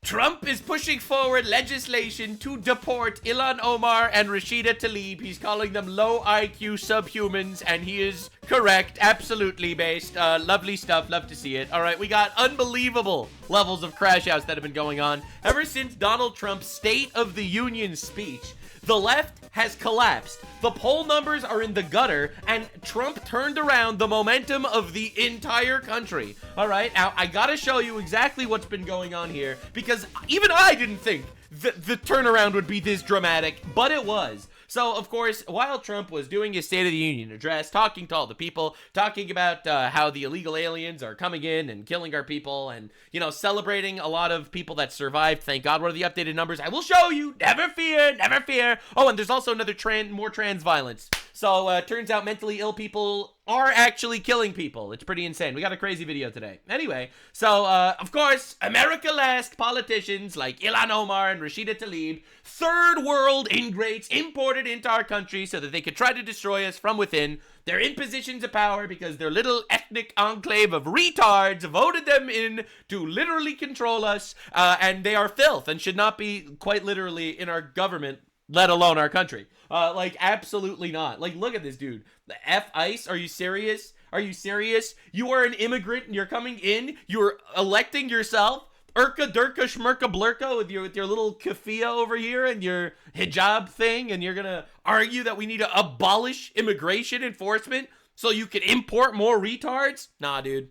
Trump is pushing forward legislation to deport ILHAN OMAR and Rashida Tlaib. He's calling them low IQ subhumans, and he is correct. Absolutely based. Lovely stuff. Love to see it. All right, we got unbelievable levels of crash outs that have been going on ever since Donald Trump's State of the Union speech. The left has collapsed. The poll numbers are in the gutter, and Trump turned around the momentum of the entire country. All right, now I gotta show you exactly what's been going on here, because even I didn't think the turnaround would be this dramatic, but it was. So, of course, while Trump was doing his State of the Union address, talking to all the people, talking about how the illegal aliens are coming in and killing our people and, you know, celebrating a lot of people that survived. Thank God. What are the updated numbers? I will show you. Never fear. Never fear. Oh, and there's also another more trans violence. So, turns out mentally ill people are actually killing people. It's pretty insane. We got a crazy video today. Anyway, so, of course, America last politicians like ILHAN OMAR and Rashida Tlaib, third world ingrates imported into our country so that they could try to destroy us from within. They're in positions of power because their little ethnic enclave of retards voted them in to literally control us, and they are filth and should not be quite literally in our government, let alone our country. Like, absolutely not. Like, look at this dude. The F-ICE? Are you serious? Are you serious? You are an immigrant and you're coming in? You're electing yourself? Urka, Durka, Shmerka, Blurka with your little kafia over here and your hijab thing, and you're gonna argue that we need to abolish immigration enforcement so you can import more retards? Nah, dude.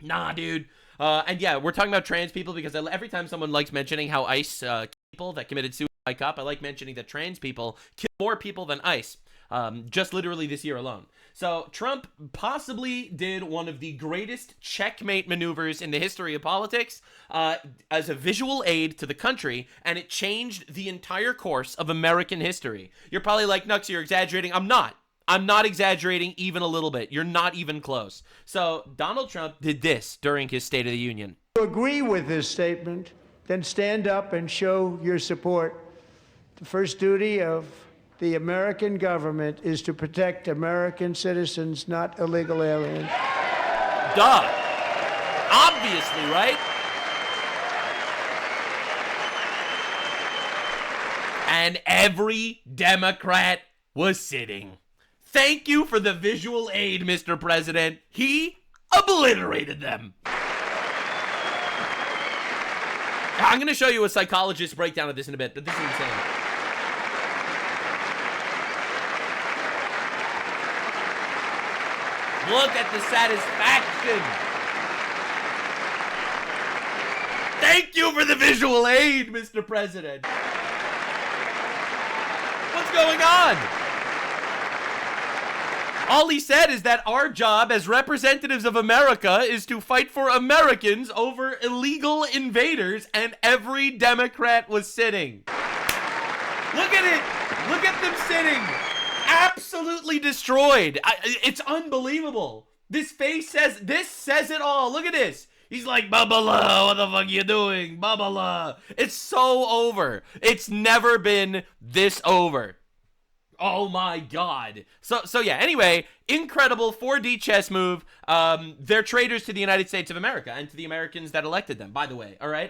Nah, dude. And yeah, we're talking about trans people because every time someone likes mentioning how ICE people that committed suicide cop, I like mentioning that trans people kill more people than ICE. Just literally this year alone. So Trump possibly did one of the greatest checkmate maneuvers in the history of politics as a visual aid to the country, and it changed the entire course of American history. You're probably like, Nux, you're exaggerating. I'm not. I'm not exaggerating even a little bit. You're not even close. So Donald Trump did this during his State of the Union. If you agree with this statement, then stand up and show your support. The first duty of the American government is to protect American citizens, not illegal aliens. Duh. Obviously, right? And every Democrat was sitting. Thank you for the visual aid, Mr. President. He obliterated them. I'm going to show you a psychologist's breakdown of this in a bit, but this is insane. Look at the satisfaction. Thank you for the visual aid, Mr. President. What's going on? All he said is that our job as representatives of America is to fight for Americans over illegal invaders, and every Democrat was sitting. Look at it. Look at them sitting. Absolutely destroyed. It's unbelievable. This face says it all. Look at this. He's like, Babala, what the fuck you doing? Babala. It's so over. It's never been this over. Oh my God. So yeah, anyway, incredible 4D chess move. They're traitors to the United States of America and to the Americans that elected them, by the way. All right?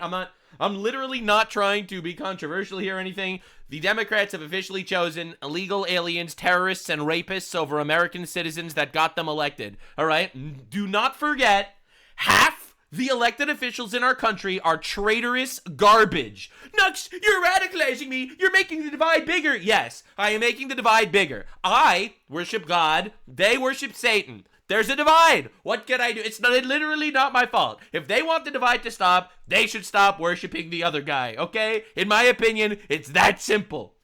I'm literally not trying to be controversial here or anything. The Democrats have officially chosen illegal aliens, terrorists, and rapists over American citizens that got them elected. All right? Do not forget, half the elected officials in our country are traitorous garbage. Nux, you're radicalizing me. You're making the divide bigger. Yes, I am making the divide bigger. I worship God. They worship Satan. There's a divide. What can I do? It's literally not my fault. If they want the divide to stop, they should stop worshiping the other guy, okay? In my opinion, it's that simple.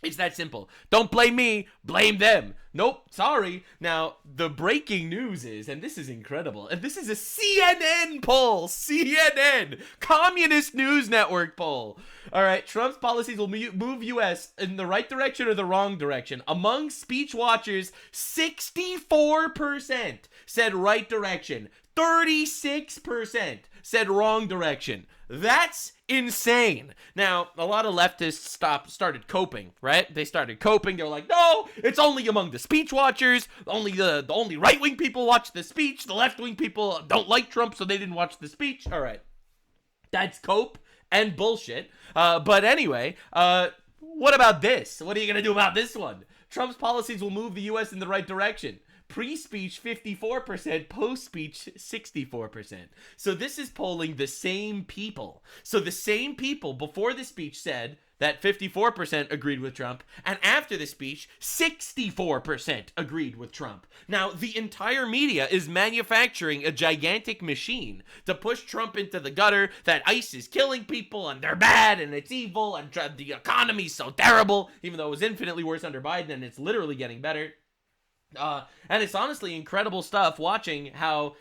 It's that simple. Don't blame me, blame them. Nope, sorry. Now, the breaking news is, and this is incredible, and this is a CNN poll. CNN, Communist News Network poll. All right, Trump's policies will move U.S. in the right direction or the wrong direction. Among speech watchers, 64% said right direction. 36% said wrong direction. That's insane. Now, a lot of leftists started coping, right? They started coping. They were like, no, it's only among the speech watchers. Only the only right-wing people watch the speech. The left-wing people don't like Trump, so they didn't watch the speech. All right. That's cope. and bullshit. But anyway, what about this? What are you going to do about this one? Trump's policies will move the U.S. in the right direction. Pre-speech 54%, post-speech 64%. So this is polling the same people. So the same people before the speech said that 54% agreed with Trump, and after the speech, 64% agreed with Trump. Now, the entire media is manufacturing a gigantic machine to push Trump into the gutter, that ICE is killing people, and they're bad, and it's evil, and the economy's so terrible, even though it was infinitely worse under Biden, and it's literally getting better. And it's honestly incredible stuff watching how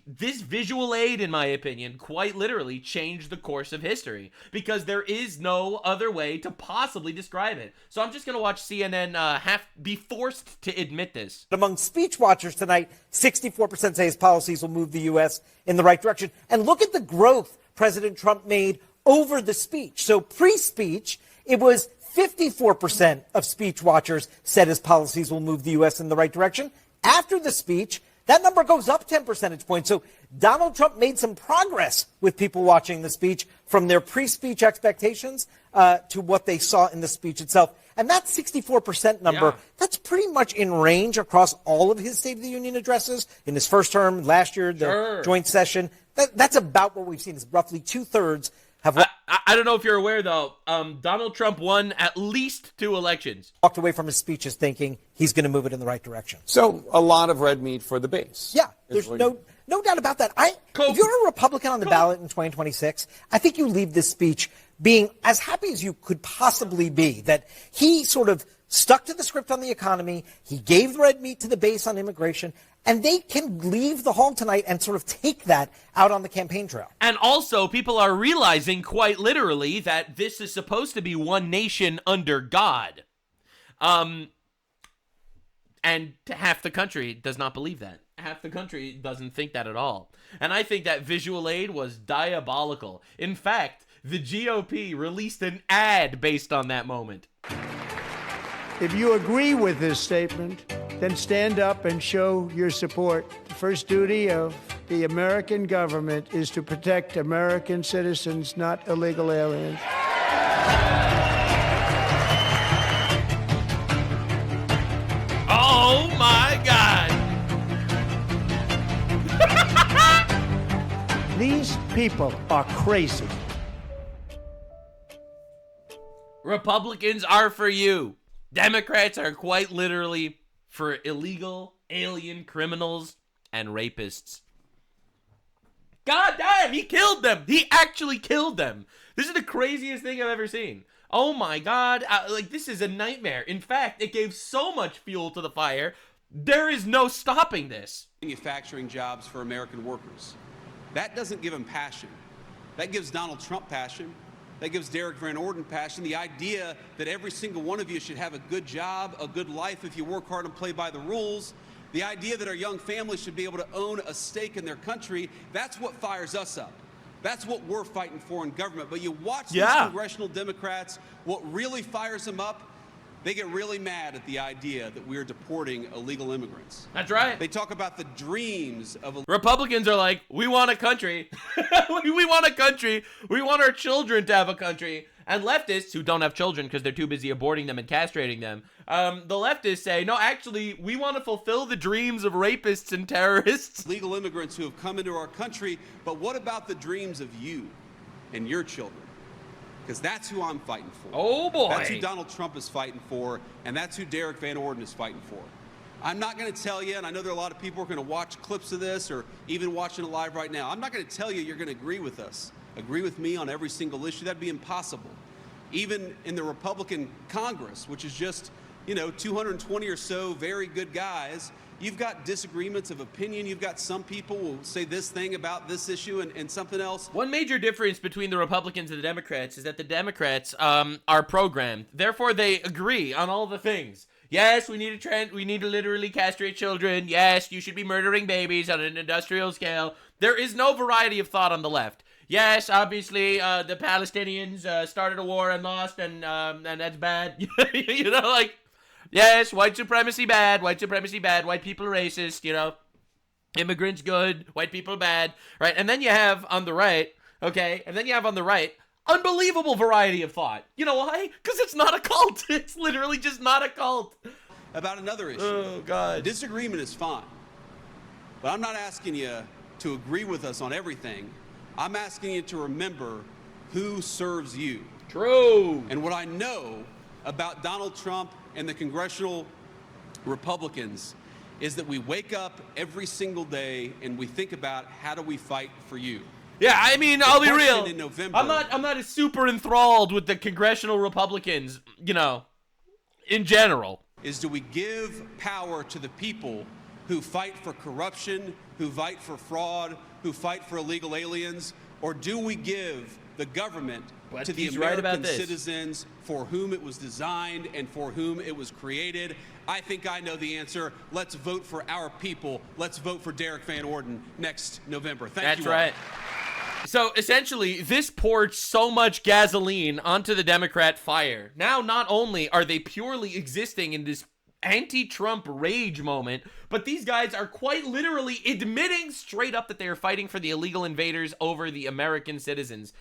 this visual aid, in my opinion, quite literally changed the course of history, because there is no other way to possibly describe it. So I'm just going to watch CNN be forced to admit this. Among speech watchers tonight, 64% say his policies will move the U.S. in the right direction. And look at the growth President Trump made over the speech. So pre-speech, it was 54% of speech watchers said his policies will move the U.S. in the right direction. After the speech, that number goes up 10 percentage points. So Donald Trump made some progress with people watching the speech from their pre-speech expectations to what they saw in the speech itself. And that 64% number, that's pretty much in range across all of his State of the Union addresses in his first term, last year, the joint session. That's about what we've seen, is roughly two-thirds have I don't know if you're aware, though, Donald Trump won at least 2 elections. walked away from his speeches thinking he's going to move it in the right direction. So a lot of red meat for the base. Yeah, there's no doubt about that. If you're a Republican on the ballot in 2026, I think you leave this speech being as happy as you could possibly be, that he sort of stuck to the script on the economy, he gave red meat to the base on immigration, and they can leave the hall tonight and sort of take that out on the campaign trail. And also, people are realizing quite literally that this is supposed to be one nation under God. And half the country does not believe that. Half the country doesn't think that at all. And I think that visual aid was diabolical. In fact, the GOP released an ad based on that moment. If you agree with this statement, then stand up and show your support. The first duty of the American government is to protect American citizens, not illegal aliens. Oh my God! These people are crazy. Republicans are for you. Democrats are quite literally for illegal alien criminals and rapists. God damn, he killed them. He actually killed them. This is the craziest thing I've ever seen. Oh my God. This is a nightmare. In fact, it gave so much fuel to the fire. There is no stopping this. Manufacturing jobs for American workers. That doesn't give him passion. That gives Donald Trump passion. That gives Derek Van Orden passion. The idea that every single one of you should have a good job, a good life if you work hard and play by the rules. The idea that our young families should be able to own a stake in their country. That's what fires us up. That's what we're fighting for in government. But you watch these congressional Democrats, what really fires them up, they get really mad at the idea that we are deporting illegal immigrants. That's right. They talk about the dreams of... Republicans are like, we want a country. We want a country. We want our children to have a country. And leftists, who don't have children because they're too busy aborting them and castrating them, the leftists say, no, actually, we want to fulfill the dreams of rapists and terrorists. Legal immigrants who have come into our country, but what about the dreams of you and your children? Because that's who I'm fighting for. Oh, boy. That's who Donald Trump is fighting for, and that's who Derek Van Orden is fighting for. I'm not going to tell you, and I know there are a lot of people who are going to watch clips of this or even watching it live right now. I'm not going to tell you you're going to agree with us, agree with me on every single issue. That'd be impossible. Even in the Republican Congress, which is just, 220 or so very good guys, you've got disagreements of opinion. You've got some people who will say this thing about this issue and something else. One major difference between the Republicans and the Democrats is that the Democrats are programmed. Therefore, they agree on all the things. Yes, we need to literally castrate children. Yes, you should be murdering babies on an industrial scale. There is no variety of thought on the left. Yes, obviously, the Palestinians started a war and lost, and that's bad. Yes, white supremacy bad, white people racist, immigrants good, white people bad, right? And then you have on the right, Unbelievable variety of thought. You know why? Because it's not a cult. It's literally just not a cult. About another issue. Oh, God. Disagreement is fine. But I'm not asking you to agree with us on everything. I'm asking you to remember who serves you. True. And what I know about Donald Trump and the congressional Republicans is that we wake up every single day and we think about how do we fight for you. Yeah, I mean, I'll be real. In November, I'm not as super enthralled with the congressional Republicans, you know, in general. Is do we give power to the people who fight for corruption, who fight for fraud, who fight for illegal aliens, or do we give the government to the American citizens for whom it was designed and for whom it was created? I think I know the answer. Let's vote for our people. Let's vote for Derek Van Orden next November. Thank you. That's right. So essentially, this poured so much gasoline onto the Democrat fire. Now, not only are they purely existing in this anti-Trump rage moment, but these guys are quite literally admitting straight up that they are fighting for the illegal invaders over the American citizens.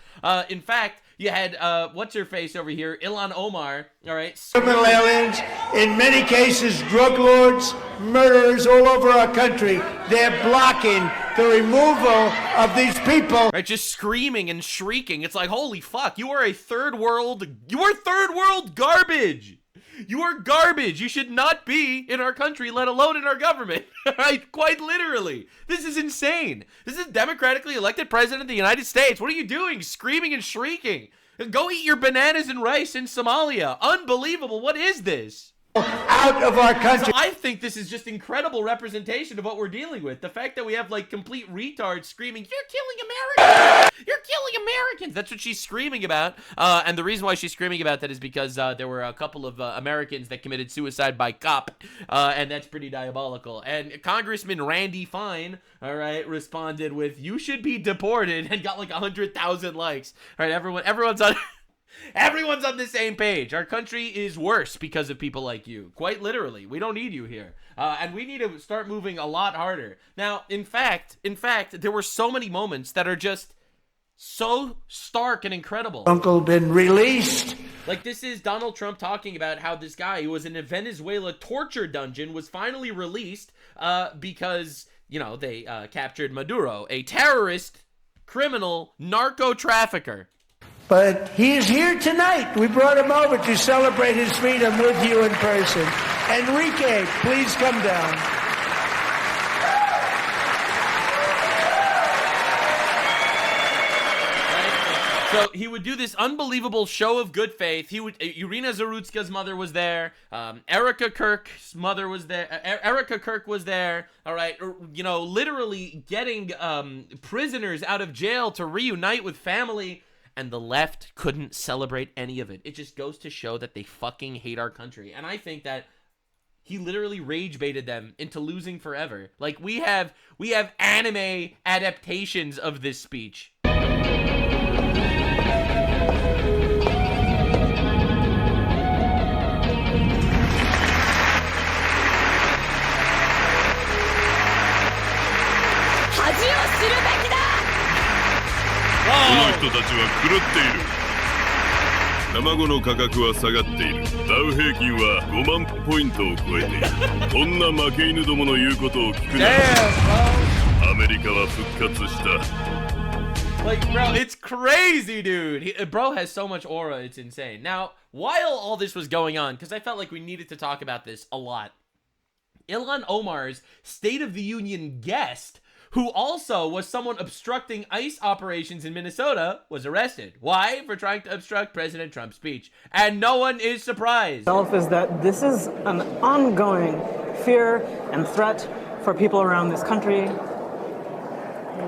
In fact, you had, what's-her-face over here, ILHAN OMAR, all right? Criminal aliens, in many cases, drug lords, murderers all over our country. They're blocking the removal of these people. Right, just screaming and shrieking. It's like, holy fuck, you are third world garbage. You are garbage. You should not be in our country, let alone in our government. Right? Quite literally. This is insane. This is democratically elected president of the United States. What are you doing? Screaming and shrieking. Go eat your bananas and rice in Somalia. Unbelievable. What is this? Out of our country. So I think this is just incredible representation of what we're dealing with. The fact that we have like complete retards screaming, "You're killing Americans! You're killing Americans!" That's what she's screaming about. And the reason why she's screaming about that is because there were a couple of Americans that committed suicide by cop, and that's pretty diabolical. And Congressman Randy Fine, all right, responded with, "You should be deported," and got like 100,000 likes. All right, everyone's on. Everyone's on the same page. Our country is worse because of people like you. Quite literally. We don't need you here. And we need to start moving a lot harder. Now, in fact, there were so many moments that are just so stark and incredible. Uncle been released. Like, this is Donald Trump talking about how this guy who was in a Venezuela torture dungeon was finally released because, you know, they captured Maduro, a terrorist, criminal, narco trafficker. But he is here tonight. We brought him over to celebrate his freedom with you in person. Enrique, please come down. So he would do this unbelievable show of good faith. Irina Zarutska's mother was there. Erica Kirk's mother was there. Erica Kirk was there. All right, you know, literally getting prisoners out of jail to reunite with family. And the left couldn't celebrate any of it. It just goes to show that they fucking hate our country. And I think that he literally rage baited them into losing forever. Like, we have anime adaptations of this speech. Like, bro, it's crazy, dude. Bro has so much aura, it's insane. Now, while all this was going on, because I felt like we needed to talk about this a lot, ILHAN OMAR's State of the Union guest, who also was someone obstructing ICE operations in Minnesota, was arrested. Why? For trying to obstruct President Trump's speech. And no one is surprised. Is that this is an ongoing fear and threat for people around this country.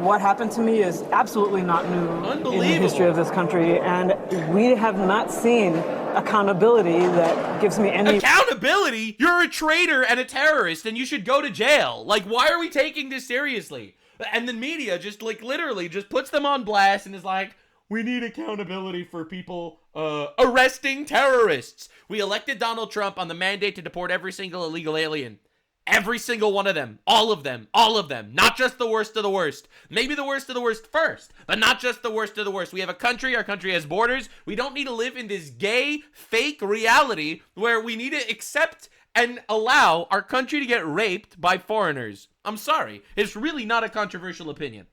What happened to me is absolutely not new in the history of this country, and we have not seen accountability that gives me any... Accountability? You're a traitor and a terrorist, and you should go to jail. Like, why are we taking this seriously? And the media just, like, literally just puts them on blast and is like, we need accountability for people arresting terrorists. We elected Donald Trump on the mandate to deport every single illegal alien. Every single one of them. All of them. All of them. Not just the worst of the worst. Maybe the worst of the worst first, but not just the worst of the worst. We have a country. Our country has borders. We don't need to live in this gay, fake reality where we need to accept and allow our country to get raped by foreigners. I'm sorry. It's really not a controversial opinion.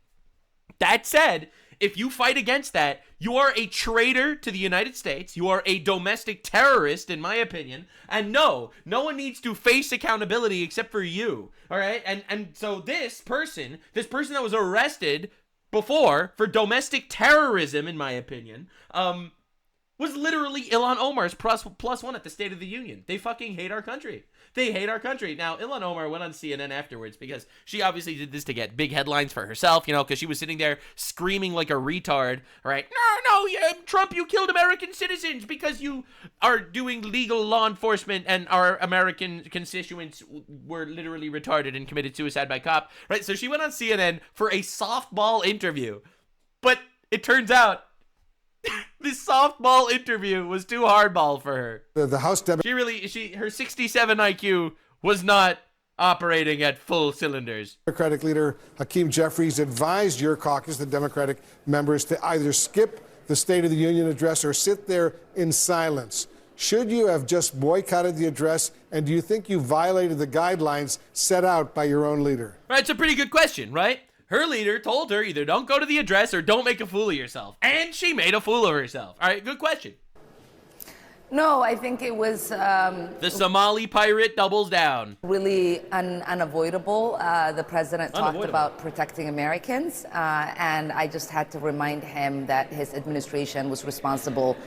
That said, if you fight against that, you are a traitor to the United States. You are a domestic terrorist, in my opinion. And no one needs to face accountability except for you. All right? And so this person that was arrested before for domestic terrorism, in my opinion, was literally Ilhan Omar's plus one at the State of the Union. They fucking hate our country. They hate our country. Now, Ilhan Omar went on CNN afterwards because she obviously did this to get big headlines for herself, you know, because she was sitting there screaming like a retard, right? No, Trump, you killed American citizens because you are doing legal law enforcement and our American constituents were literally retarded and committed suicide by cop, right? So she went on CNN for a softball interview, but it turns out this softball interview was too hardball for her. The House her 67 IQ was not operating at full cylinders. Democratic leader Hakeem Jeffries advised your caucus, the Democratic members, to either skip the State of the Union address or sit there in silence. Should you have just boycotted the address, and do you think you violated the guidelines set out by your own leader? Right, it's a pretty good question, right? Her leader told her either don't go to the address or don't make a fool of yourself. And she made a fool of herself. All right, good question. No, I think it was... the Somali pirate doubles down. Really unavoidable. The president talked about protecting Americans, and I just had to remind him that his administration was responsible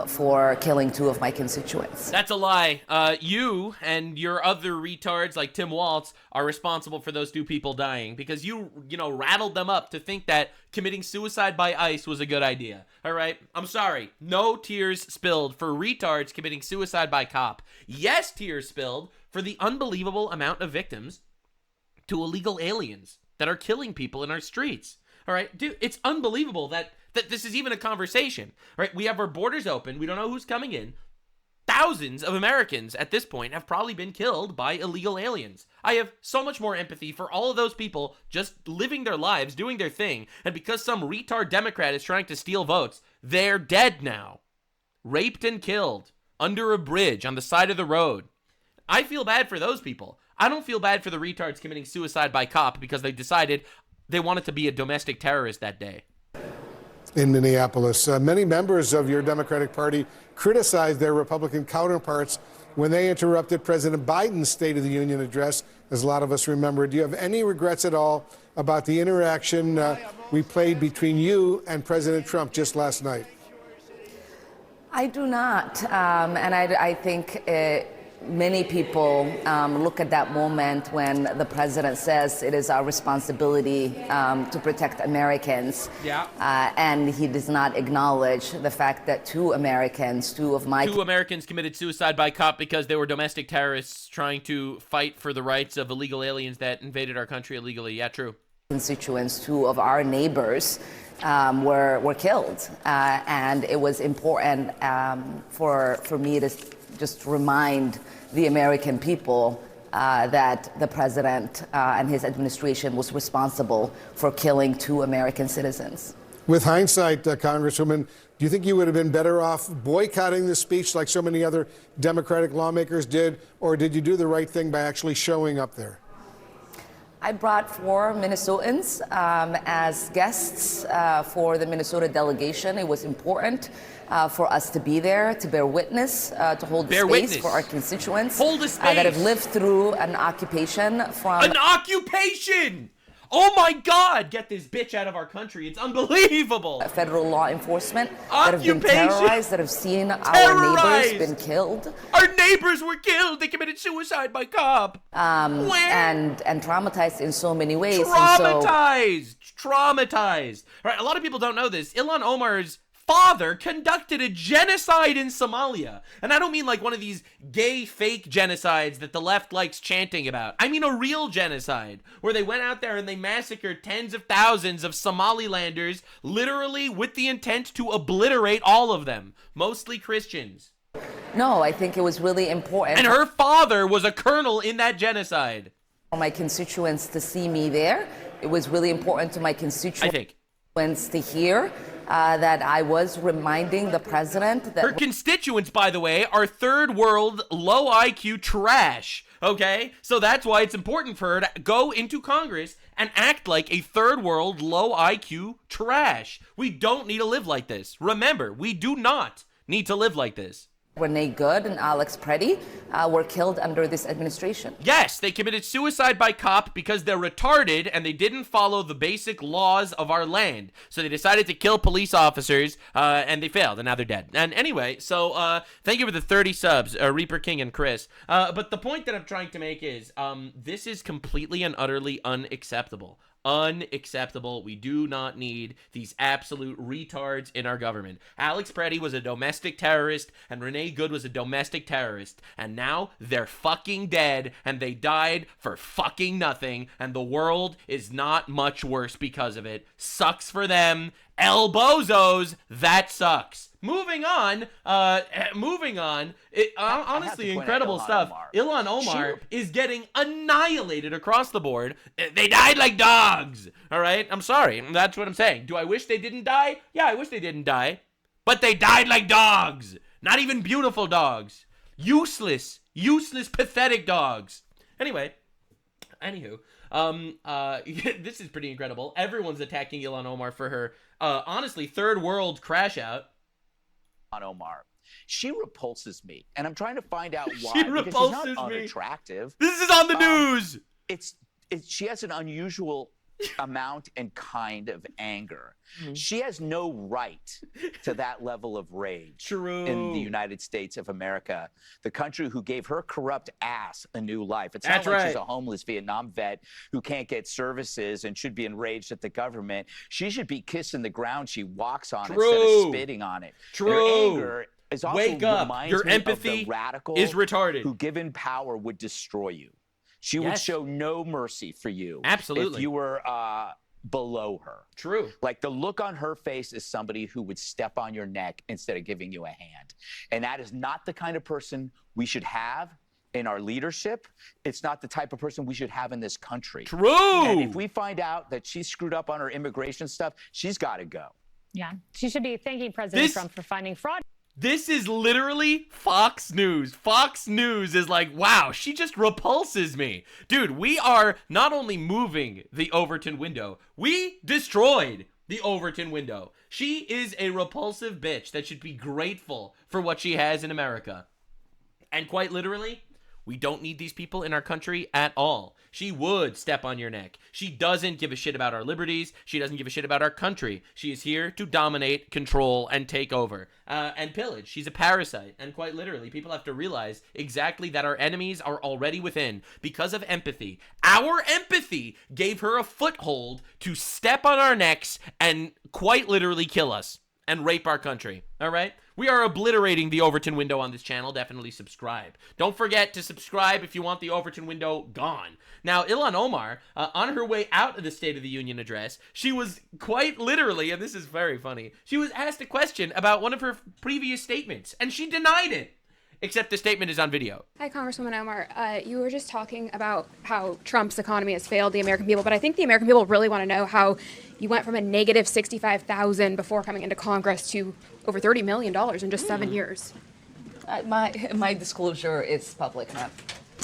for killing 2 of my constituents. That's a lie. You and your other retards like Tim Walz are responsible for those 2 people dying because you rattled them up to think that committing suicide by ICE was a good idea. All right? I'm sorry. No tears spilled for retards committing suicide by cop. Yes, tears spilled for the unbelievable amount of victims to illegal aliens that are killing people in our streets. All right? Dude, it's unbelievable that this is even a conversation, right? We have our borders open. We don't know who's coming in. Thousands of Americans at this point have probably been killed by illegal aliens. I have so much more empathy for all of those people just living their lives, doing their thing, and because some retard Democrat is trying to steal votes, they're dead now. Raped and killed under a bridge on the side of the road. I feel bad for those people. I don't feel bad for the retards committing suicide by cop because they decided they wanted to be a domestic terrorist that day. In Minneapolis, many members of your Democratic Party criticized their Republican counterparts when they interrupted President Biden's State of the Union address, as a lot of us remember. Do you have any regrets at all about the interaction we played between you and President Trump just last night? I do not, and I think many people look at that moment when the president says it is our responsibility to protect Americans. Yeah. And he does not acknowledge the fact that 2 Americans committed suicide by cop because they were domestic terrorists trying to fight for the rights of illegal aliens that invaded our country illegally. Yeah, true. Constituents, 2 of our neighbors were killed. And it was important for me to just remind the American people that the president and his administration was responsible for killing 2 American citizens. With hindsight, Congresswoman, do you think you would have been better off boycotting the speech like so many other Democratic lawmakers did, or did you do the right thing by actually showing up there? I brought 4 Minnesotans as guests for the Minnesota delegation. It was important for us to be there, to bear witness, to hold space for our constituents that have lived through an occupation from... An occupation! Oh my God! Get this bitch out of our country. It's unbelievable. Federal law enforcement that have been terrorized, that have seen our neighbors been killed. Our neighbors were killed. They committed suicide by cop. And traumatized in so many ways. Traumatized. All right, a lot of people don't know this. Ilhan Omar's father conducted a genocide in Somalia. And I don't mean like one of these gay fake genocides that the left likes chanting about. I mean a real genocide where they went out there and they massacred tens of thousands of Somalilanders, literally with the intent to obliterate all of them, mostly Christians. No, I think it was really important. And her father was a colonel in that genocide. For my constituents to see me there. It was really important to my constituents, I think, to hear that I was reminding the president that... Her constituents, by the way, are third world, low IQ trash, okay? So that's why it's important for her to go into Congress and act like a third world, low IQ trash. We don't need to live like this. Remember, we do not need to live like this. Renee Good and Alex Preddy were killed under this administration. Yes, they committed suicide by cop because they're retarded and they didn't follow the basic laws of our land. So they decided to kill police officers and they failed and now they're dead. And anyway, so thank you for the 30 subs, Reaper King and Chris. But the point that I'm trying to make is this is completely and utterly unacceptable. Unacceptable. We do not need these absolute retards in our government. Alex Preddy was a domestic terrorist and Renee Good was a domestic terrorist. And now they're fucking dead and they died for fucking nothing. And the world is not much worse because of it. Sucks for them. El Bozos, that sucks. Moving on. Honestly, incredible stuff. ILHAN Omar is getting annihilated across the board. They died like dogs. All right? I'm sorry. That's what I'm saying. Do I wish they didn't die? Yeah, I wish they didn't die. But they died like dogs. Not even beautiful dogs. Useless, pathetic dogs. Anyway, anywho. This is pretty incredible. Everyone's attacking ILHAN Omar for her, honestly, third world crash out. On Omar. She repulses me, and I'm trying to find out why. She because repulses she's not me. Unattractive. This is on the news. She has an unusual amount and kind of anger. She has no right to that level of rage. In the United States of America, the country who gave her corrupt ass a new life. It's not like she's a homeless Vietnam vet who can't get services and should be enraged at the government. She should be kissing the ground she walks on instead of spitting on it. Your anger is also Wake up. reminds Your me empathy of the radical is retarded. who, given power, would destroy you. She would show no mercy for you. Absolutely. If you were below her. True. Like the look on her face is somebody who would step on your neck instead of giving you a hand. And that is not the kind of person we should have in our leadership. It's not the type of person we should have in this country. True. And if we find out that she screwed up on her immigration stuff, she's got to go. Yeah. She should be thanking President Trump for finding fraud. This is literally Fox News. Fox News is like, wow, she just repulses me. Dude, we are not only moving the Overton window, we destroyed the Overton window. She is a repulsive bitch that should be grateful for what she has in America. And quite literally, we don't need these people in our country at all. She would step on your neck. She doesn't give a shit about our liberties. She doesn't give a shit about our country. She is here to dominate, control, and take over. And pillage. She's a parasite. And quite literally, people have to realize exactly that our enemies are already within because of empathy. Our empathy gave her a foothold to step on our necks and quite literally kill us and rape our country. All right? We are obliterating the Overton window on this channel. Definitely subscribe. Don't forget to subscribe if you want the Overton window gone. Now, ILHAN Omar, on her way out of the State of the Union address, she was quite literally, and this is very funny, she was asked a question about one of her previous statements, and she denied it. Except the statement is on video. Hi, Congresswoman Omar. You were just talking about how Trump's economy has failed the American people, but I think the American people really want to know how you went from a negative 65,000 before coming into Congress to over $30 million in just 7 years. My disclosure is public, huh?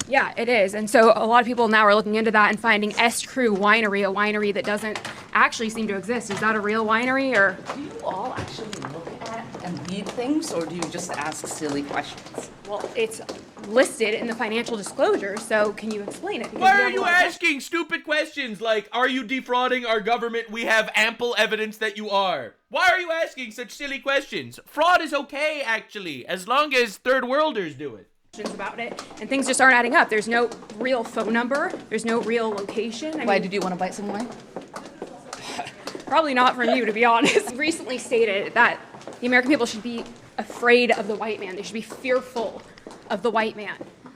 Yeah, it is. And so a lot of people now are looking into that and finding S. Crew Winery, a winery that doesn't actually seem to exist. Is that a real winery, or? Do you all actually look at and read things, or do you just ask silly questions? Well, it's listed in the financial disclosure, so can you explain it? Why are you asking stupid questions like, are you defrauding our government? We have ample evidence that you are. Why are you asking such silly questions? Fraud is okay, actually, as long as third worlders do it. About it, and things just aren't adding up. There's no real phone number. There's no real location. Why did you want to buy some wine? Probably not from you, to be honest. Recently stated that the American people should be afraid of the white man. They should be fearful of the white man.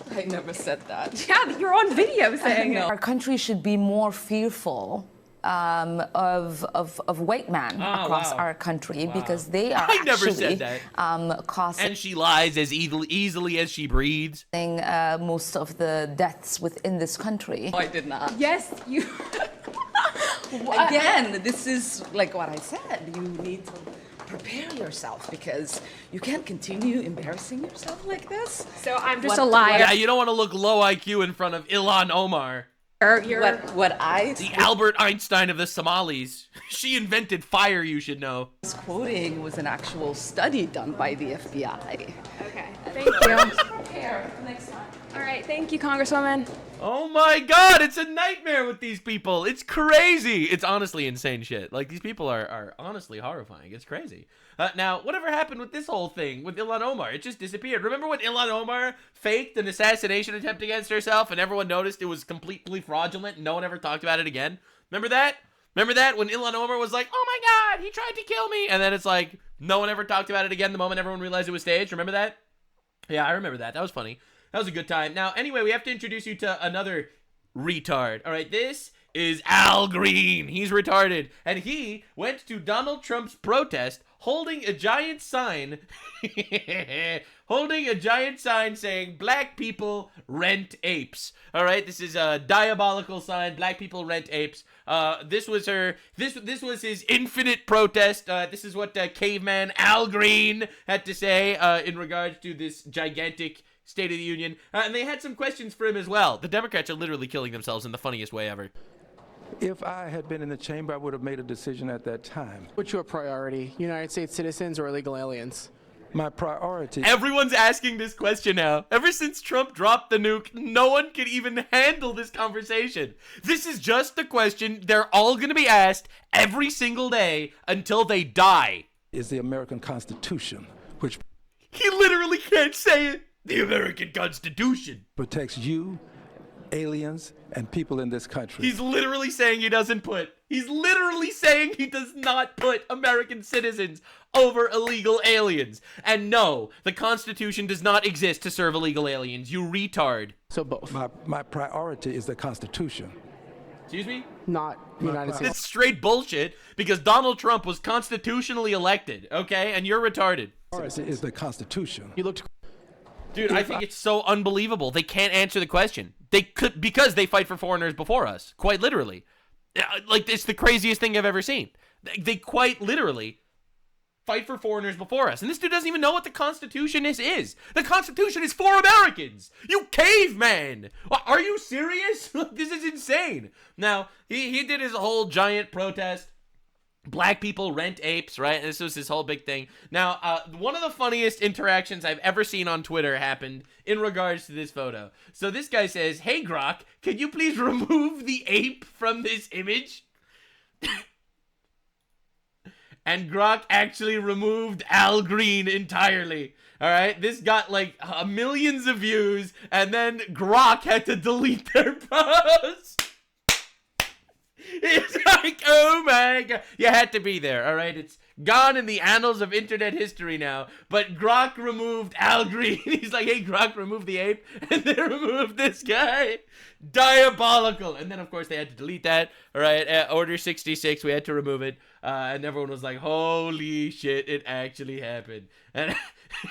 I never said that. Yeah, you're on video saying it. Our country should be more fearful of white men across our country because they are I never actually said that. causing. And she lies as easily as she breathes. Most of the deaths within this country. I did not. Yes, you. Again, this is like what I said. You need to prepare yourself because you can't continue embarrassing yourself like this. So I'm just a liar. Yeah, you don't want to look low IQ in front of ILHAN Omar. The Albert Einstein of the Somalis. She invented fire, you should know. This quoting was an actual study done by the FBI. Okay, thank you. Prepare next time. All right, thank you, Congresswoman. Oh my God, it's a nightmare with these people. It's crazy. It's honestly insane shit. Like, these people are honestly horrifying. It's crazy. Now, whatever happened with this whole thing with ILHAN Omar? It just disappeared. Remember when ILHAN Omar faked an assassination attempt against herself and everyone noticed it was completely fraudulent and no one ever talked about it again? Remember that? Remember that when ILHAN Omar was like, oh my God, he tried to kill me. And then it's like, no one ever talked about it again the moment everyone realized it was staged. Remember that? Yeah, I remember that. That was funny. That was a good time. Now, anyway, we have to introduce you to another retard. All right, this is Al Green. He's retarded. And he went to Donald Trump's protest holding a giant sign, saying, black people rent apes. All right, this is a diabolical sign. Black people rent apes. This was his infinite protest. This is what caveman Al Green had to say in regards to this gigantic State of the Union. And they had some questions for him as well. The Democrats are literally killing themselves in the funniest way ever. If I had been in the chamber, I would have made a decision at that time. What's your priority, United States citizens or illegal aliens? My priority... Everyone's asking this question now. Ever since Trump dropped the nuke, no one could even handle this conversation. This is just the question they're all going to be asked every single day until they die. Is the American Constitution, which... He literally can't say it. The American Constitution protects you, aliens, and people in this country. He's literally saying he does not put American citizens over illegal aliens. And no, the Constitution does not exist to serve illegal aliens, you retard. So both. My priority is the Constitution. Excuse me? Not the United States. It's straight bullshit because Donald Trump was constitutionally elected, okay? And you're retarded. Priority is the Constitution. You looked... Dude, I think it's so unbelievable. They can't answer the question. They could, because they fight for foreigners before us, quite literally. Like, it's the craziest thing I've ever seen. They quite literally fight for foreigners before us. And this dude doesn't even know what the Constitution is. The Constitution is for Americans. You caveman. Are you serious? This is insane. Now, he did his whole giant protest. Black people rent apes, right? This was his whole big thing. Now, one of the funniest interactions I've ever seen on Twitter happened in regards to this photo. So this guy says, hey, Grok, can you please remove the ape from this image? And Grok actually removed Al Green entirely. All right, this got like millions of views, and then Grok had to delete their post. It's like, oh my God. You had to be there, all right? It's gone in the annals of internet history now. But Grok removed Al Green. He's like, hey, Grok, remove the ape. And they removed this guy. Diabolical. And then, of course, they had to delete that. All right, Order 66, we had to remove it. And everyone was like, holy shit, it actually happened. And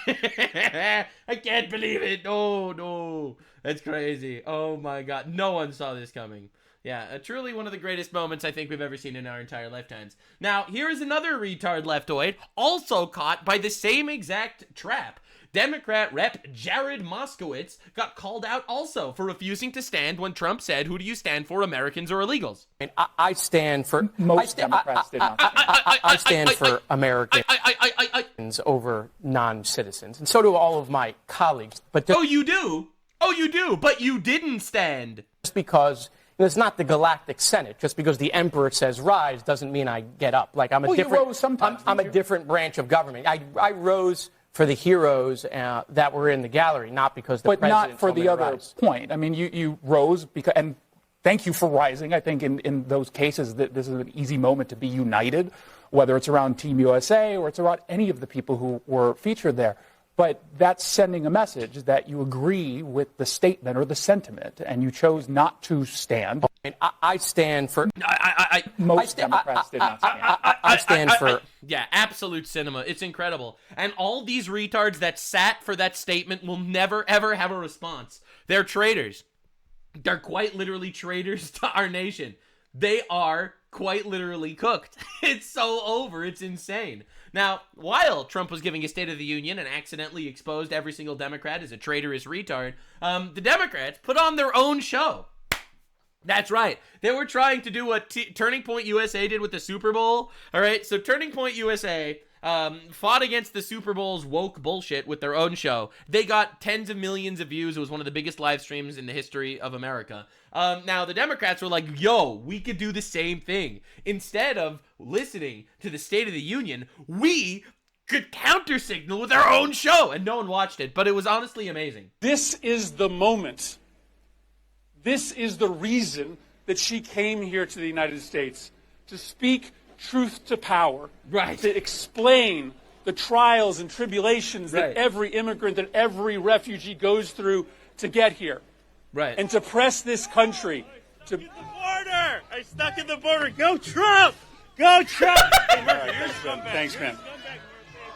I can't believe it. No. That's crazy. Oh, my God. No one saw this coming. Yeah, truly one of the greatest moments I think we've ever seen in our entire lifetimes. Now, here is another retard leftoid, also caught by the same exact trap. Democrat Rep. Jared Moskowitz got called out also for refusing to stand when Trump said, who do you stand for, Americans or illegals? I stand for... Most Democrats did not. I stand for Americans over non-citizens, and so do all of my colleagues. But oh, you do? Oh, you do, but you didn't stand. Just because... It's not the Galactic Senate. Just because the Emperor says rise doesn't mean I get up. Like I'm a different. You rose sometimes, I'm a different branch of government. I rose for the heroes that were in the gallery, not because the president. But not for the other point. I mean, you rose because, and thank you for rising. I think in those cases that this is an easy moment to be united, whether it's around Team USA or it's around any of the people who were featured there. But that's sending a message that you agree with the statement or the sentiment, and you chose not to stand. I stand for. Most Democrats did not stand. I stand for. Yeah, absolute cinema. It's incredible. And all these retards that sat for that statement will never, ever have a response. They're traitors. They're quite literally traitors to our nation. They are quite literally cooked. It's so over. It's insane. Now, while Trump was giving a State of the Union and accidentally exposed every single Democrat as a traitorous retard, the Democrats put on their own show. That's right. They were trying to do what Turning Point USA did with the Super Bowl. All right, so Turning Point USA fought against the Super Bowl's woke bullshit with their own show. They got tens of millions of views. It was one of the biggest live streams in the history of America. Now, the Democrats were like, yo, we could do the same thing. Instead of listening to the State of the Union, we could counter-signal with our own show. And no one watched it, but it was honestly amazing. This is the moment. This is the reason that she came here to the United States, to speak truth to power, right? To explain the trials and tribulations that every immigrant, that every refugee goes through to get here, right? And to press this country to the border. I stuck at the border. Go Trump! Go Trump! Thanks, man.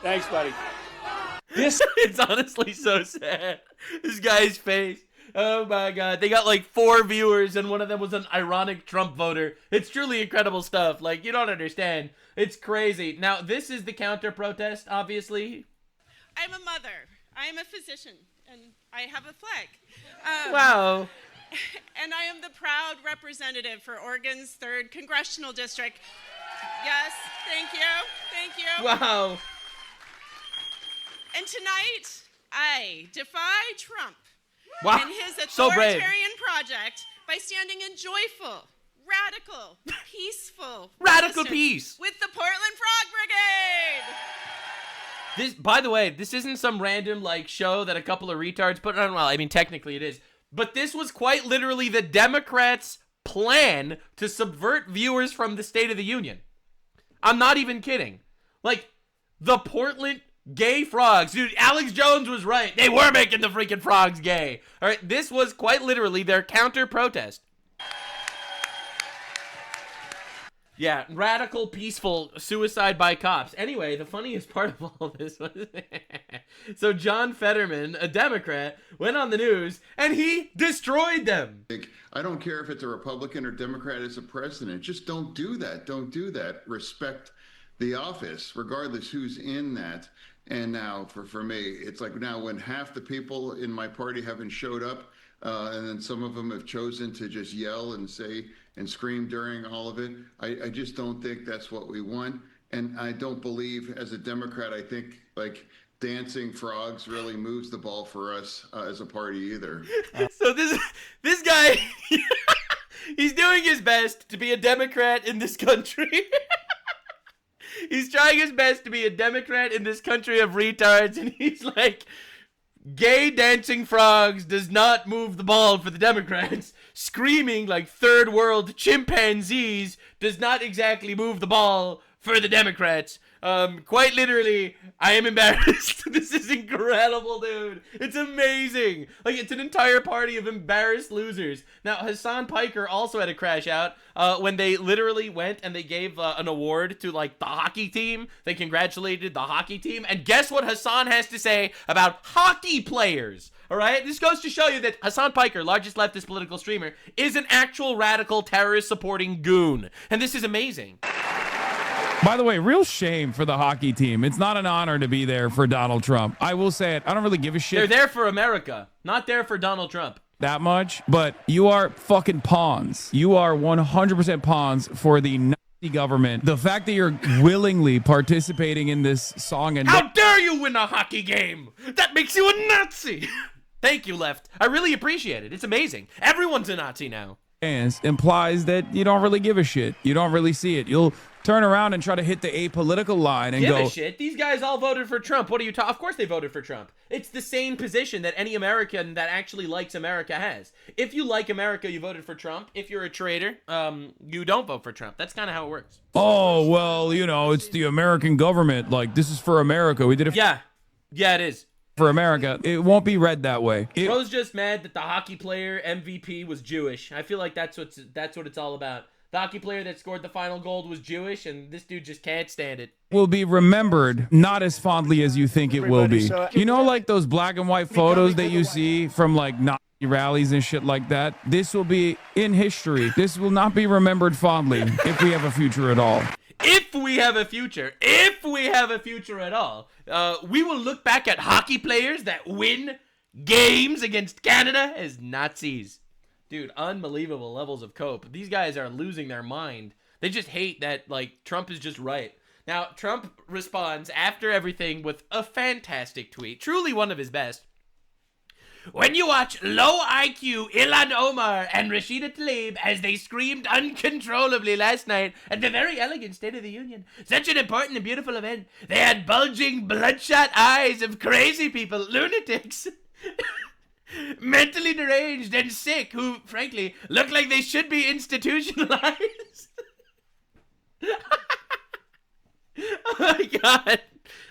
Thanks, buddy. It's honestly so sad. This guy's face. Oh my God. They got like 4 viewers and one of them was an ironic Trump voter. It's truly incredible stuff. Like, you don't understand. It's crazy. Now, this is the counter protest, obviously. I'm a mother. I am a physician. And I have a flag. Wow. And I am the proud representative for Oregon's 3rd Congressional District. Yes, thank you. Thank you. Wow. And tonight, I defy Trump. Wow. And his So brave. authoritarian project by standing in joyful, radical, peaceful Radical resistance peace. with the Portland Frog Brigade. This, by the way, this isn't some random like show that a couple of retards put on. Well, I mean, technically it is. But this was quite literally the Democrats' plan to subvert viewers from the State of the Union. I'm not even kidding. Like, the Portland gay frogs. Dude, Alex Jones was right. They were making the freaking frogs gay. All right, this was quite literally their counter-protest. Yeah, radical, peaceful suicide by cops. Anyway, the funniest part of all this was... So John Fetterman, a Democrat, went on the news, and he destroyed them. I don't care if it's a Republican or Democrat as a president. Just don't do that. Don't do that. Respect the office, regardless who's in that. And now, for me, it's like now when half the people in my party haven't showed up, and then some of them have chosen to just yell and say and scream during all of it, I just don't think that's what we want. And I don't believe, as a Democrat, I think, like, dancing frogs really moves the ball for us as a party either. So this guy, he's doing his best to be a Democrat in this country. He's trying his best to be a Democrat in this country of retards, and he's like, gay dancing frogs does not move the ball for the Democrats. Screaming like third world chimpanzees does not exactly move the ball for the Democrats. Quite literally, I am embarrassed. This is incredible, dude. It's amazing. Like, it's an entire party of embarrassed losers. Now, Hassan Piker also had a crash out when they literally went and they gave an award to, like, the hockey team. They congratulated the hockey team. And guess what Hassan has to say about hockey players? All right? This goes to show you that Hassan Piker, largest leftist political streamer, is an actual radical terrorist-supporting goon. And this is amazing. By the way, real shame for the hockey team. It's not an honor to be there for Donald Trump. I will say it. I don't really give a shit. They're there for America, not there for Donald Trump. That much, but you are fucking pawns. You are 100% pawns for the Nazi government. The fact that you're willingly participating in this song and... How dare you win a hockey game? That makes you a Nazi. Thank you, Left. I really appreciate it. It's amazing. Everyone's a Nazi now. Implies that you don't really give a shit. You don't really see it. You'll turn around and try to hit the apolitical line and Give go... a shit. These guys all voted for Trump. What are you talking? Of course they voted for Trump. It's the same position that any American that actually likes America has. If you like America, you voted for Trump. If you're a traitor, you don't vote for Trump. That's kind of how it works. Oh, well, you know, it's the American government. Like, this is for America. We did it... Yeah, it is. for America, it won't be read that way. Bro's just mad that the hockey player MVP was Jewish. I feel like that's what it's all about. The hockey player that scored the final goal was Jewish, and this dude just can't stand it. Will be remembered not as fondly as you think it will be. You know, like those black and white photos that you see from like Nazi rallies and shit like that? This will be in history. This will not be remembered fondly if we have a future at all. If we have a future at all, we will look back at hockey players that win games against Canada as Nazis. Dude, unbelievable levels of cope. These guys are losing their mind. They just hate that, like, Trump is just right. Now, Trump responds after everything with a fantastic tweet. Truly one of his best. When you watch low IQ ILHAN OMAR and Rashida Tlaib as they screamed uncontrollably last night at the very elegant State of the Union, such an important and beautiful event, they had bulging, bloodshot eyes of crazy people, lunatics, mentally deranged and sick, who, frankly, look like they should be institutionalized. Oh my God.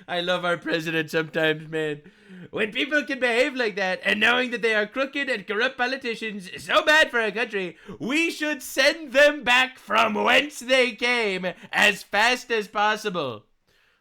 I love our president sometimes, man. When people can behave like that, and knowing that they are crooked and corrupt politicians so bad for our country, we should send them back from whence they came as fast as possible.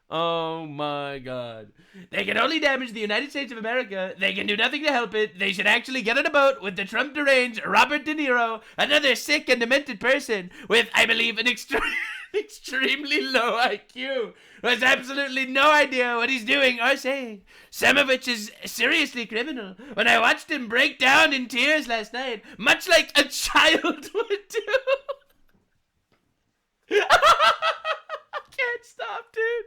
Oh my God. They can only damage the United States of America. They can do nothing to help it. They should actually get on a boat with the Trump deranged Robert De Niro, another sick and demented person with, I believe, an extremely low IQ, who has absolutely no idea what he's doing or saying, some of which is seriously criminal. When I watched him break down in tears last night, much like a child would do. I can't stop, dude.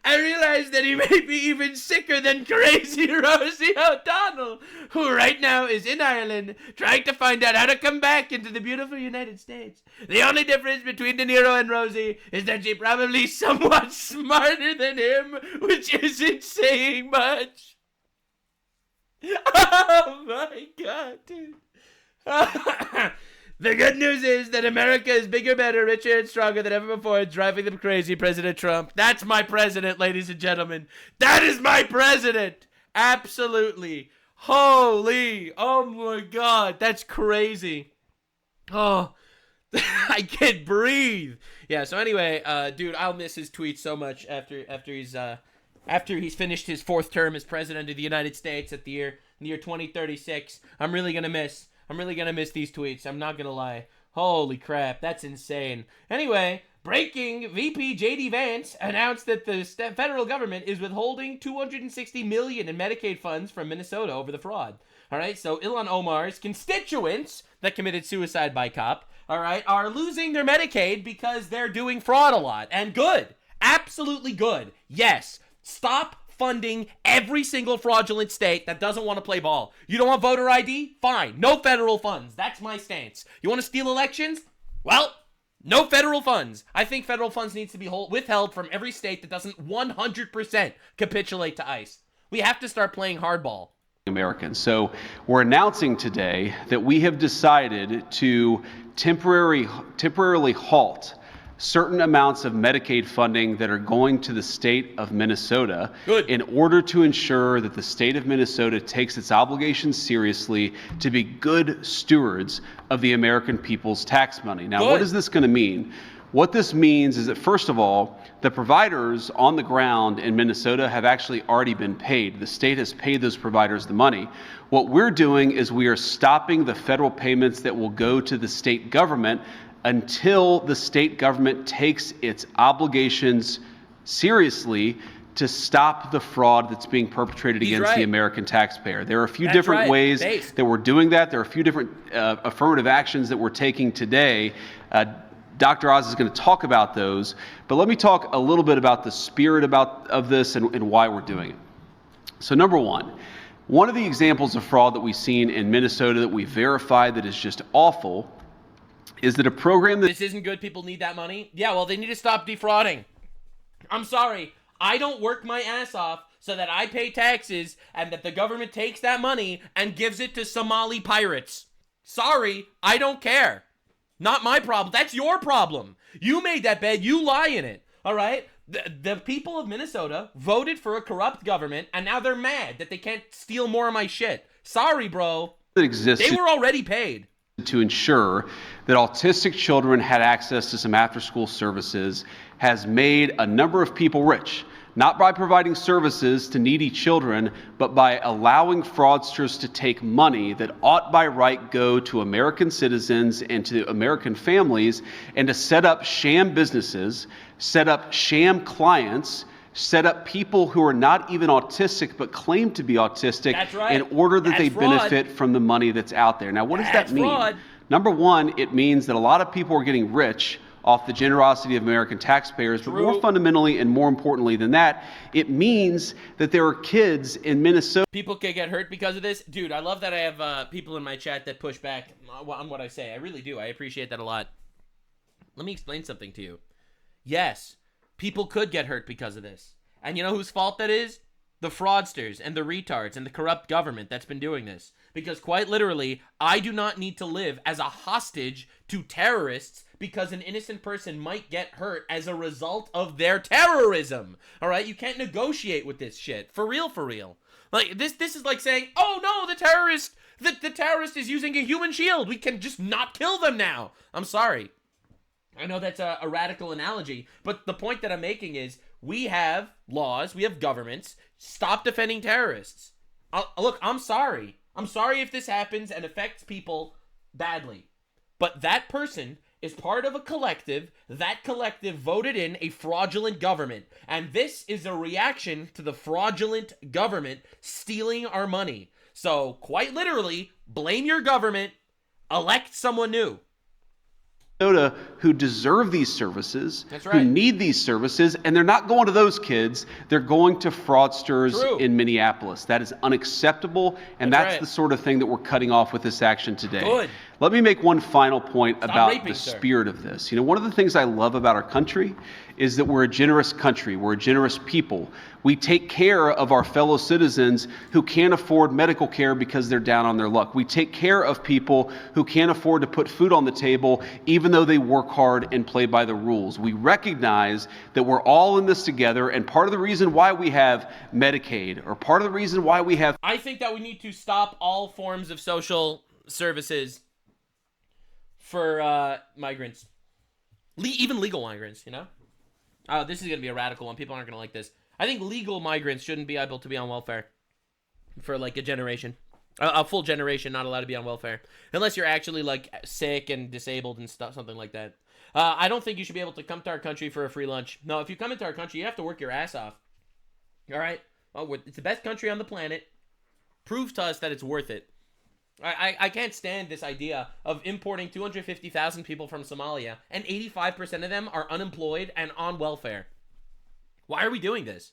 I realized that he may be even sicker than crazy Rosie O'Donnell, who right now is in Ireland trying to find out how to come back into the beautiful United States. The only difference between De Niro and Rosie is that she's probably somewhat smarter than him, which isn't saying much. Oh my God, dude. The good news is that America is bigger, better, richer, and stronger than ever before, driving them crazy, President Trump. That's my president, ladies and gentlemen. That is my president. Absolutely. Holy. Oh my God. That's crazy. Oh, I can't breathe. Yeah, so anyway, dude, I'll miss his tweets so much after he's finished his fourth term as president of the United States in the year 2036. I'm really going to miss these tweets. I'm not going to lie. Holy crap. That's insane. Anyway, breaking, VP J.D. Vance announced that the federal government is withholding $260 million in Medicaid funds from Minnesota over the fraud. All right, so ILHAN OMAR's constituents that committed suicide by cop, all right, are losing their Medicaid because they're doing fraud a lot. And good. Absolutely good. Yes. Stop funding every single fraudulent state that doesn't want to play ball. You don't want voter ID? Fine. No federal funds. That's my stance. You want to steal elections? Well, no federal funds. I think federal funds needs to be withheld from every state that doesn't 100% capitulate to ICE. We have to start playing hardball. Americans. So we're announcing today that we have decided to temporarily halt certain amounts of Medicaid funding that are going to the state of Minnesota in order to ensure that the state of Minnesota takes its obligations seriously to be good stewards of the American people's tax money. Now, what is this going to mean? What this means is that, first of all, the providers on the ground in Minnesota have actually already been paid. The state has paid those providers the money. What we're doing is we are stopping the federal payments that will go to the state government until the state government takes its obligations seriously to stop the fraud that's being perpetrated against the American taxpayer. There are a few different ways that we're doing that. There are a few different affirmative actions that we're taking today. Dr. Oz is going to talk about those, but let me talk a little bit about the spirit of this and why we're doing it. So number one of the examples of fraud that we've seen in Minnesota that we verified that is just awful is that a program that... This isn't good, people need that money? Yeah, well, they need to stop defrauding. I'm sorry, I don't work my ass off so that I pay taxes and that the government takes that money and gives it to Somali pirates. Sorry, I don't care. Not my problem. That's your problem. You made that bed. You lie in it. All right? The people of Minnesota voted for a corrupt government, and now they're mad that they can't steal more of my shit. Sorry, bro. That existed. They were already paid. To ensure that autistic children had access to some after-school services has made a number of people rich, not by providing services to needy children, but by allowing fraudsters to take money that ought by right go to American citizens and to American families, and to set up sham businesses, set up sham clients, set up people who are not even autistic but claim to be autistic in order that they benefit from the money that's out there. Now, what does that mean? Fraud. Number one, it means that a lot of people are getting rich off the generosity of American taxpayers, but more fundamentally and more importantly than that, it means that there are kids in Minnesota. People can get hurt because of this. Dude, I love that I have people in my chat that push back on what I say. I really do. I appreciate that a lot. Let me explain something to you. Yes, people could get hurt because of this. And you know whose fault that is? The fraudsters and the retards and the corrupt government that's been doing this. Because quite literally, I do not need to live as a hostage to terrorists because an innocent person might get hurt as a result of their terrorism. All right? You can't negotiate with this shit. For real, for real. Like, this is like saying, oh no, the terrorist is using a human shield. We can just not kill them now. I'm sorry. I know that's a radical analogy, but the point that I'm making is we have laws, we have governments. Stop defending terrorists. Look, I'm sorry. I'm sorry if this happens and affects people badly. But that person is part of a collective. That collective voted in a fraudulent government. And this is a reaction to the fraudulent government stealing our money. So, quite literally, blame your government, elect someone new. Who deserve these services, That's right. who need these services, and they're not going to those kids, they're going to fraudsters in Minneapolis. That is unacceptable, and that's the sort of thing that we're cutting off with this action today. Good. Let me make one final point about raping, the sir. spirit of this. You know, one of the things I love about our country is that we're a generous country. We're a generous people. We take care of our fellow citizens who can't afford medical care because they're down on their luck. We take care of people who can't afford to put food on the table even though they work hard and play by the rules. We recognize that we're all in this together, and part of the reason why we have Medicaid, or part of the reason why we have... I think that we need to stop all forms of social services for migrants. Even legal migrants, you know? This is going to be a radical one. People aren't going to like this. I think legal migrants shouldn't be able to be on welfare for like a generation. A full generation not allowed to be on welfare. Unless you're actually like sick and disabled and stuff, something like that. I don't think you should be able to come to our country for a free lunch. No, if you come into our country, you have to work your ass off. All right? Well, it's the best country on the planet. Prove to us that it's worth it. I can't stand this idea of importing 250,000 people from Somalia, and 85% of them are unemployed and on welfare. Why are we doing this?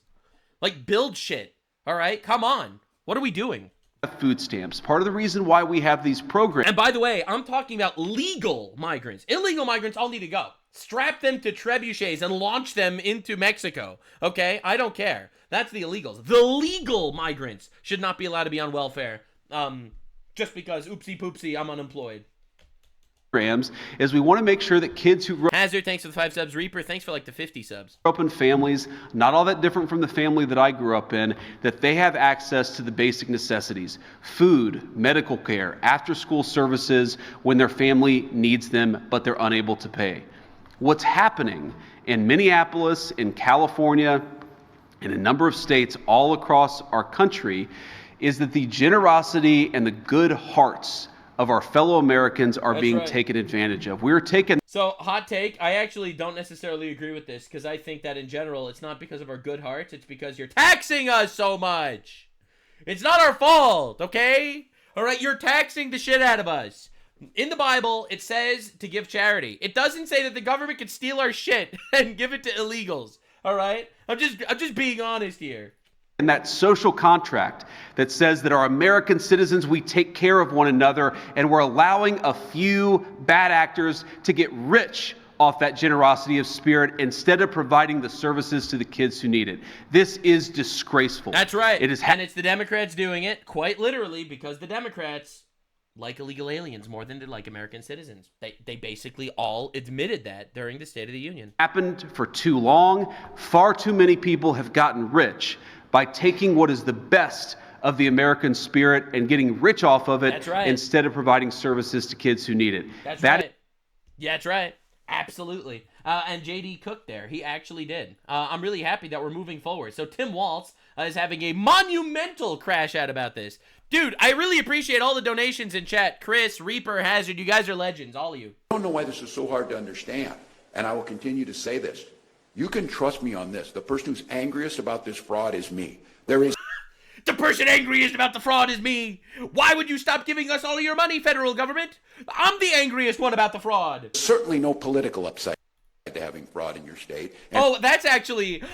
Like, build shit. All right? Come on. What are we doing? Food stamps. Part of the reason why we have these programs... And by the way, I'm talking about legal migrants. Illegal migrants all need to go. Strap them to trebuchets and launch them into Mexico. Okay? I don't care. That's the illegals. The legal migrants should not be allowed to be on welfare. Just because, oopsie poopsie, I'm unemployed. Is we want to make sure that kids who grow Hazard, thanks for the 5 subs. Reaper, thanks for like the 50 subs. up in families not all that different from the family that I grew up in, that they have access to the basic necessities: food, medical care, after-school services when their family needs them but they're unable to pay. What's happening in Minneapolis, in California, in a number of states all across our country is that the generosity and the good hearts of our fellow Americans are being taken advantage of. We're taken. So, hot take, I actually don't necessarily agree with this, because I think that in general, it's not because of our good hearts, it's because you're taxing us so much. It's not our fault, okay? All right, you're taxing the shit out of us. In the Bible, it says to give charity. It doesn't say that the government can steal our shit and give it to illegals, all right? I'm just being honest here. And that social contract that says that our American citizens, we take care of one another, and we're allowing a few bad actors to get rich off that generosity of spirit instead of providing the services to the kids who need it. This is disgraceful. That's right. It is and it's the Democrats doing it, quite literally, because the Democrats like illegal aliens more than they like American citizens. They basically all admitted that during the State of the Union. Happened for too long. Far too many people have gotten rich by taking what is the best of the American spirit and getting rich off of it. That's right. Instead of providing services to kids who need it. That's right. Yeah, that's right. Absolutely. And JD Cook there, he actually did. I'm really happy that we're moving forward. So Tim Waltz is having a monumental crash out about this. Dude, I really appreciate all the donations in chat. Chris, Reaper, Hazard, you guys are legends, all of you. I don't know why this is so hard to understand, and I will continue to say this. You can trust me on this. The person who's angriest about this fraud is me. There is... The person angriest about the fraud is me. Why would you stop giving us all of your money, federal government? I'm the angriest one about the fraud. Certainly no political upside to having fraud in your state. Oh, that's actually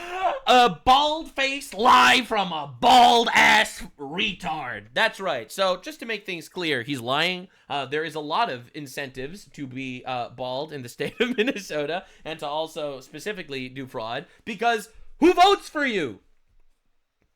a bald-faced lie from a bald-ass retard. That's right. So just to make things clear, he's lying. There is a lot of incentives to be bald in the state of Minnesota and to also specifically do fraud because who votes for you?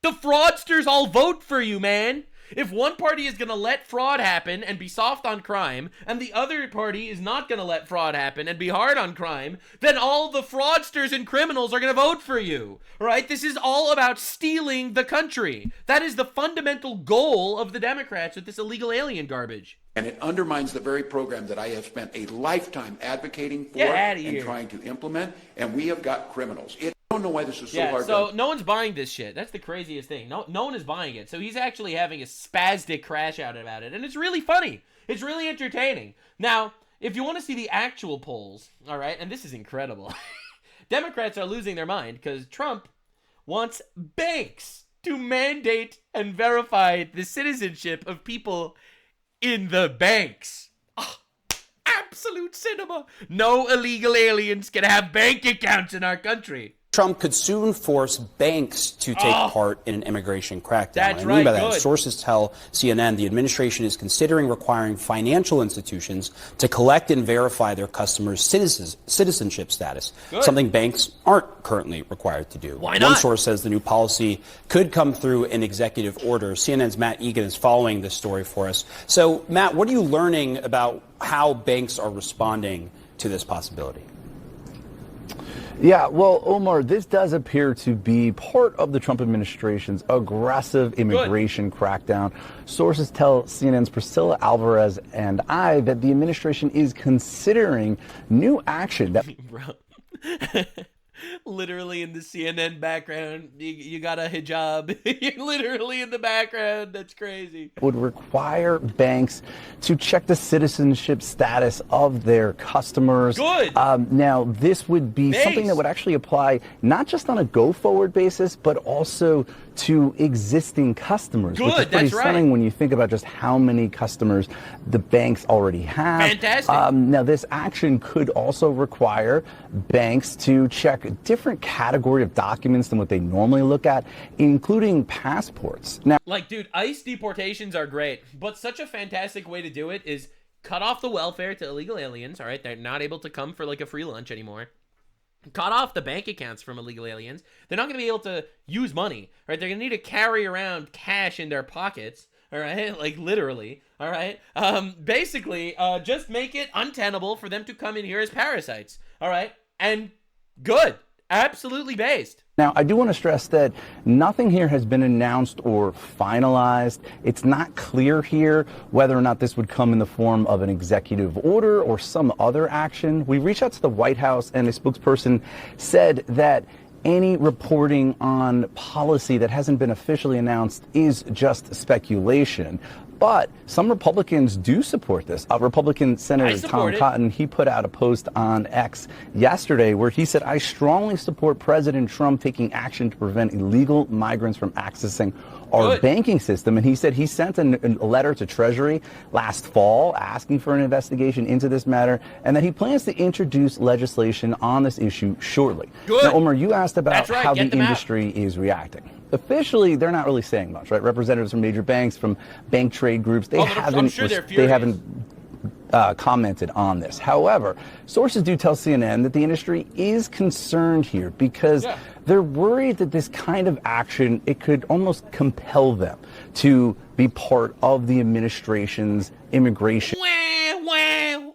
The fraudsters all vote for you, man. If one party is going to let fraud happen and be soft on crime, and the other party is not going to let fraud happen and be hard on crime, then all the fraudsters and criminals are going to vote for you, right? This is all about stealing the country. That is the fundamental goal of the Democrats with this illegal alien garbage. And it undermines the very program that I have spent a lifetime advocating for and trying to implement, and we have got criminals. I don't know why this is so hard. So no one's buying this shit. That's the craziest thing. No one is buying it. So he's actually having a spastic crash out about it, and it's really funny. It's really entertaining. Now, if you want to see the actual polls, all right, and this is incredible. Democrats are losing their mind because Trump wants banks to mandate and verify the citizenship of people in the banks. Oh, absolute cinema. No illegal aliens can have bank accounts in our country. Trump could soon force banks to take part in an immigration crackdown. That's what I mean by right, that, good. sources tell CNN the administration is considering requiring financial institutions to collect and verify their customers' citizenship status, Good. something banks aren't currently required to do. Why One not? source says the new policy could come through an executive order. CNN's Matt Egan is following this story for us. So, Matt, what are you learning about how banks are responding to this possibility? Yeah, well, Omar, this does appear to be part of the Trump administration's aggressive immigration crackdown. Sources tell CNN's Priscilla Alvarez and I that the administration is considering new action that... Literally in the CNN background, you got a hijab. You're literally in the background. That's crazy. would require banks to check the citizenship status of their customers. Good. Now, this would be something that would actually apply not just on a go-forward basis, but also to existing customers, which is pretty stunning when you think about just how many customers the banks already have. Fantastic. Now, this action could also require banks to check a different category of documents than what they normally look at, including passports. Now, like, dude, ICE deportations are great, but such a fantastic way to do it is cut off the welfare to illegal aliens, all right? They're not able to come for, like, a free lunch anymore. Cut off the bank accounts from illegal aliens. They're not going to be able to use money, right? They're going to need to carry around cash in their pockets, all right? Like, literally, all right? Basically, just make it untenable for them to come in here as parasites, all right? And good. Absolutely based. Now, I do want to stress that nothing here has been announced or finalized. It's not clear here whether or not this would come in the form of an executive order or some other action. We reached out to the White House, and a spokesperson said that any reporting on policy that hasn't been officially announced is just speculation. But some Republicans do support this. Republican Senator Tom Cotton, he put out a post on X yesterday where he said, I strongly support President Trump taking action to prevent illegal migrants from accessing our banking system. And he said he sent a letter to Treasury last fall asking for an investigation into this matter and that he plans to introduce legislation on this issue shortly. Now, Omar, you asked about how the industry is reacting. Officially, they're not really saying much, right? Representatives from major banks, from bank trade groups, they haven't commented on this. However, sources do tell CNN that the industry is concerned here because they're worried that this kind of action, it could almost compel them to be part of the administration's immigration.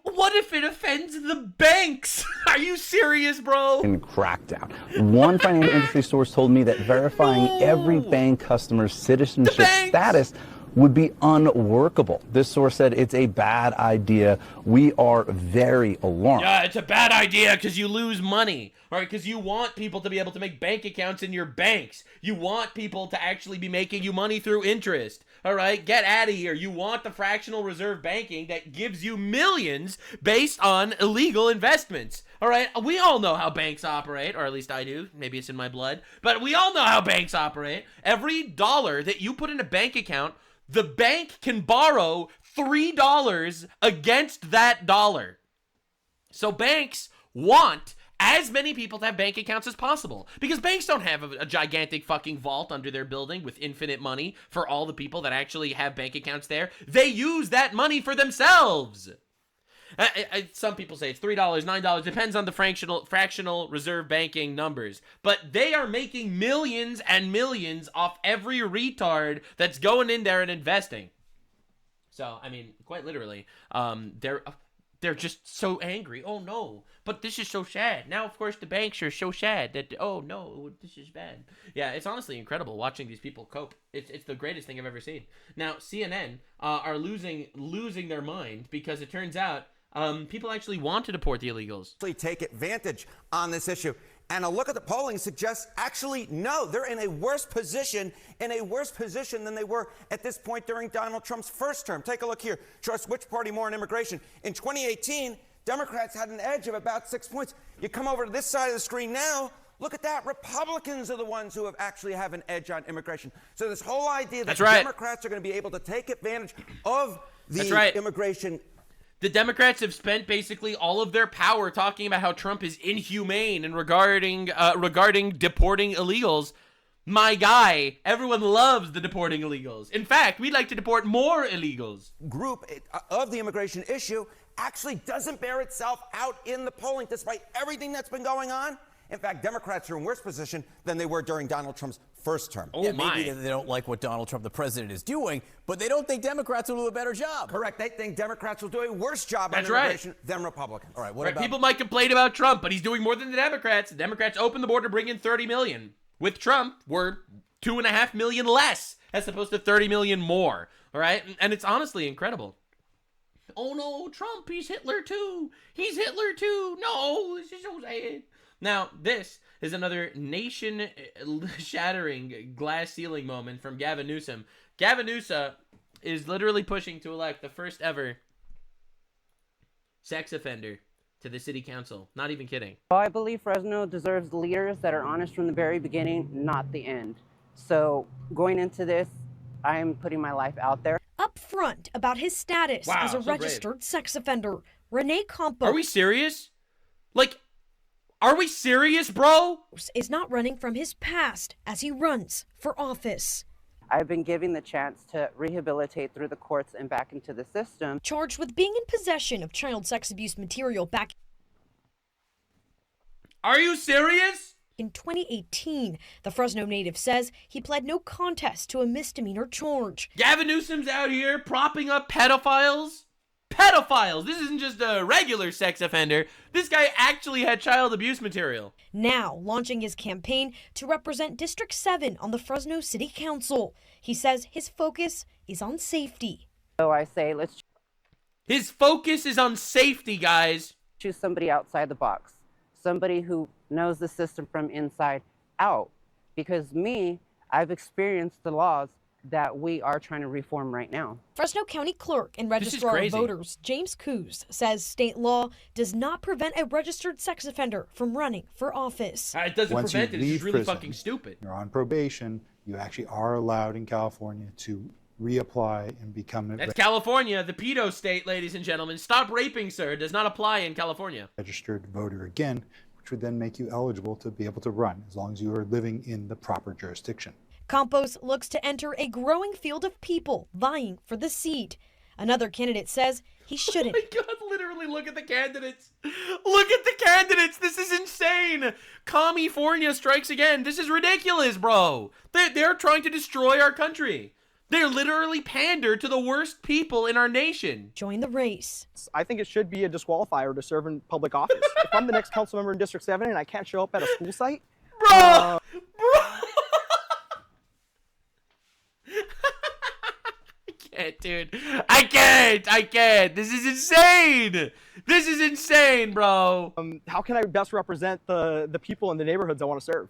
What if it offends the banks? Are you serious, bro? Crackdown. One financial industry source told me that verifying every bank customer's citizenship status would be unworkable. This source said it's a bad idea. We are very alarmed. Yeah, it's a bad idea because you lose money. All right, because you want people to be able to make bank accounts in your banks. You want people to actually be making you money through interest. All right, get out of here. You want the fractional reserve banking that gives you millions based on illegal investments. All right, we all know how banks operate, or at least I do. Maybe it's in my blood. But we all know how banks operate. Every dollar that you put in a bank account, the bank can borrow $3 against that dollar. So banks want as many people to have bank accounts as possible because banks don't have a gigantic fucking vault under their building with infinite money for all the people that actually have bank accounts there. They use that money for themselves. Some people say it's $3, $9, depends on the fractional reserve banking numbers. But they are making millions and millions off every retard that's going in there and investing. So, I mean, quite literally, they're just so angry. Oh, no, but this is so sad. Now, of course, the banks are so sad that, oh, no, this is bad. Yeah, it's honestly incredible watching these people cope. It's the greatest thing I've ever seen. Now, CNN are losing their mind because it turns out people actually want to deport the illegals. Take advantage on this issue. And a look at the polling suggests actually, no, they're in a worse position than they were at this point during Donald Trump's first term. Take a look here. Trust which party more on immigration. In 2018, Democrats had an edge of about 6 points. You come over to this side of the screen now, look at that. Republicans are the ones who actually have an edge on immigration. So this whole idea that Democrats are going to be able to take advantage of the immigration. The Democrats have spent basically all of their power talking about how Trump is inhumane and regarding deporting illegals. My guy, everyone loves the deporting illegals. In fact, we'd like to deport more illegals. Group of the immigration issue actually doesn't bear itself out in the polling despite everything that's been going on. In fact, Democrats are in worse position than they were during Donald Trump's first term. Maybe they don't like what Donald Trump, the president, is doing, but they don't think Democrats will do a better job. Correct. They think Democrats will do a worse job on immigration than Republicans. All right. What about people might complain about Trump, but he's doing more than the Democrats. The Democrats opened the border, bring in 30 million. With Trump, we're 2.5 million less, as opposed to 30 million more. All right, and it's honestly incredible. Oh no, Trump, he's Hitler too. He's Hitler too. No, this is so sad. Now, this is another nation-shattering glass ceiling moment from Gavin Newsom. Gavin Newsom is literally pushing to elect the first ever sex offender to the city council. Not even kidding. Well, I believe Fresno deserves leaders that are honest from the very beginning, not the end. So going into this, I am putting my life out there. Up front about his status as a registered sex offender, Renee Campos. Are we serious? Like, are we serious, bro? Is not running from his past as he runs for office. I've been given the chance to rehabilitate through the courts and back into the system. Charged with being in possession of child sex abuse material back. Are you serious? In 2018, the Fresno native says he pled no contest to a misdemeanor charge. Gavin Newsom's out here propping up pedophiles. Pedophiles! This isn't just a regular sex offender. This guy actually had child abuse material. Now launching his campaign to represent District 7 on the Fresno City Council. He says his focus is on safety. So I say, His focus is on safety, guys. Choose somebody outside the box. Somebody who knows the system from inside out. Because I've experienced the laws that we are trying to reform right now. Fresno County Clerk and Registrar of Voters James Coos says state law does not prevent a registered sex offender from running for office. It doesn't prevent it, it's just really fucking stupid. You're on probation, you actually are allowed in California to reapply and become That's California, the pedo state, ladies and gentlemen. Stop raping, sir, does not apply in California. Registered voter again, which would then make you eligible to be able to run as long as you are living in the proper jurisdiction. Campos looks to enter a growing field of people vying for the seat. Another candidate says he shouldn't. Oh my God, literally look at the candidates. Look at the candidates. This is insane. California strikes again. This is ridiculous, bro. They're trying to destroy our country. They literally pander to the worst people in our nation. Join the race. I think it should be a disqualifier to serve in public office. If I'm the next council member in District 7 and I can't show up at a school site, bro. Dude, I can't. This is insane. This is insane, bro. How can I best represent the people in the neighborhoods I want to serve?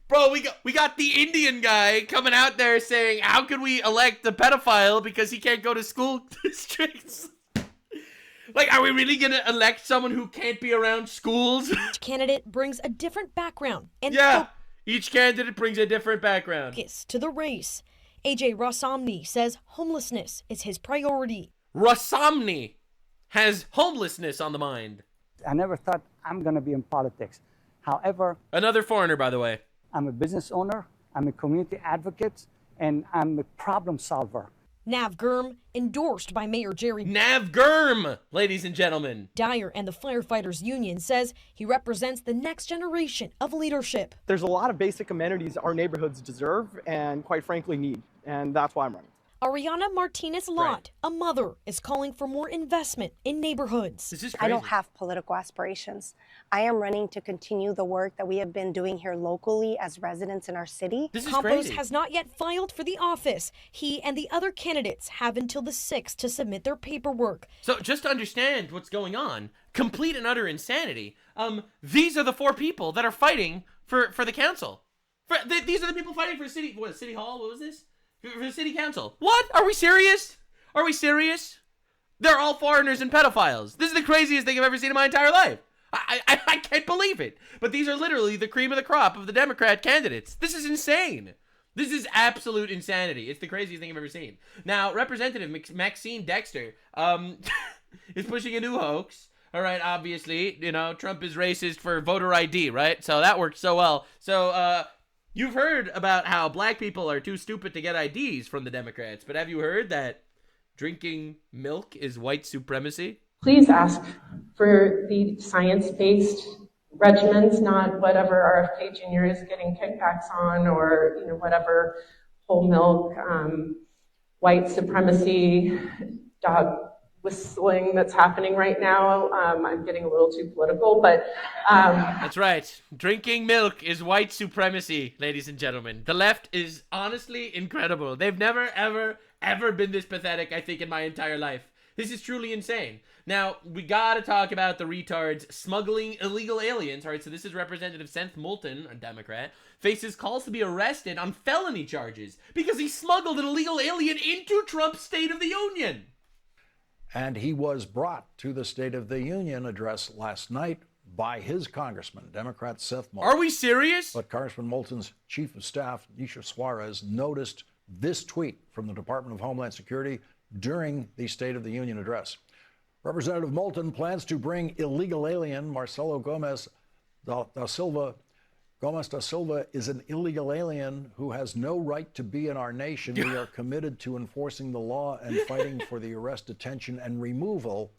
Bro, we got the Indian guy coming out there saying, how can we elect a pedophile because he can't go to school districts? Like, are we really gonna elect someone who can't be around schools? Each candidate brings a different background and each candidate brings a different background. Focus to the race. AJ Rasamny says homelessness is his priority. Rasamny has homelessness on the mind. I never thought I'm going to be in politics. However... Another foreigner, by the way. I'm a business owner, I'm a community advocate, and I'm a problem solver. Nav Gurm, endorsed by Mayor Jerry Nav Gurm, ladies and gentlemen. Dyer and the Firefighters Union says he represents the next generation of leadership. There's a lot of basic amenities our neighborhoods deserve and quite frankly need, and that's why I'm running. Ariana Martinez-Lott, a mother, is calling for more investment in neighborhoods. This is crazy. I don't have political aspirations. I am running to continue the work that we have been doing here locally as residents in our city. This is Campos crazy. has not yet filed for the office. He and the other candidates have until the 6th to submit their paperwork. So just to understand what's going on, complete and utter insanity. These are the 4 people that are fighting for the council. These are the people fighting for city hall. What was this? For the city council. What? Are we serious? Are we serious? They're all foreigners and pedophiles. This is the craziest thing I've ever seen in my entire life. I can't believe it. But these are literally the cream of the crop of the Democrat candidates. This is insane. This is absolute insanity. It's the craziest thing I've ever seen. Now, Representative Maxine Dexter is pushing a new hoax. All right, obviously, you know, Trump is racist for voter ID, right? So that works so well. So, you've heard about how black people are too stupid to get IDs from the Democrats, but have you heard that drinking milk is white supremacy? Please ask for the science-based regimens, not whatever RFK Jr. is getting kickbacks on, or whatever whole milk, white supremacy, dog whistling that's happening right now. I'm getting a little too political, but... That's right. Drinking milk is white supremacy, ladies and gentlemen. The left is honestly incredible. They've never, ever been this pathetic, I think, in my entire life. This is truly insane. Now, we gotta talk about the retards smuggling illegal aliens. All right, so this is Representative Seth Moulton, a Democrat, faces calls to be arrested on felony charges because he smuggled an illegal alien into Trump's State of the Union. And he was brought to the State of the Union address last night by his congressman, Democrat Seth Moulton. Are we serious? But Congressman Moulton's chief of staff, Nisha Suarez, noticed this tweet from the Department of Homeland Security during the State of the Union address. Representative Moulton plans to bring illegal alien Marcelo Gomez da Silva. Gomez da Silva is an illegal alien who has no right to be in our nation. We are committed to enforcing the law and fighting for the arrest, detention, and removal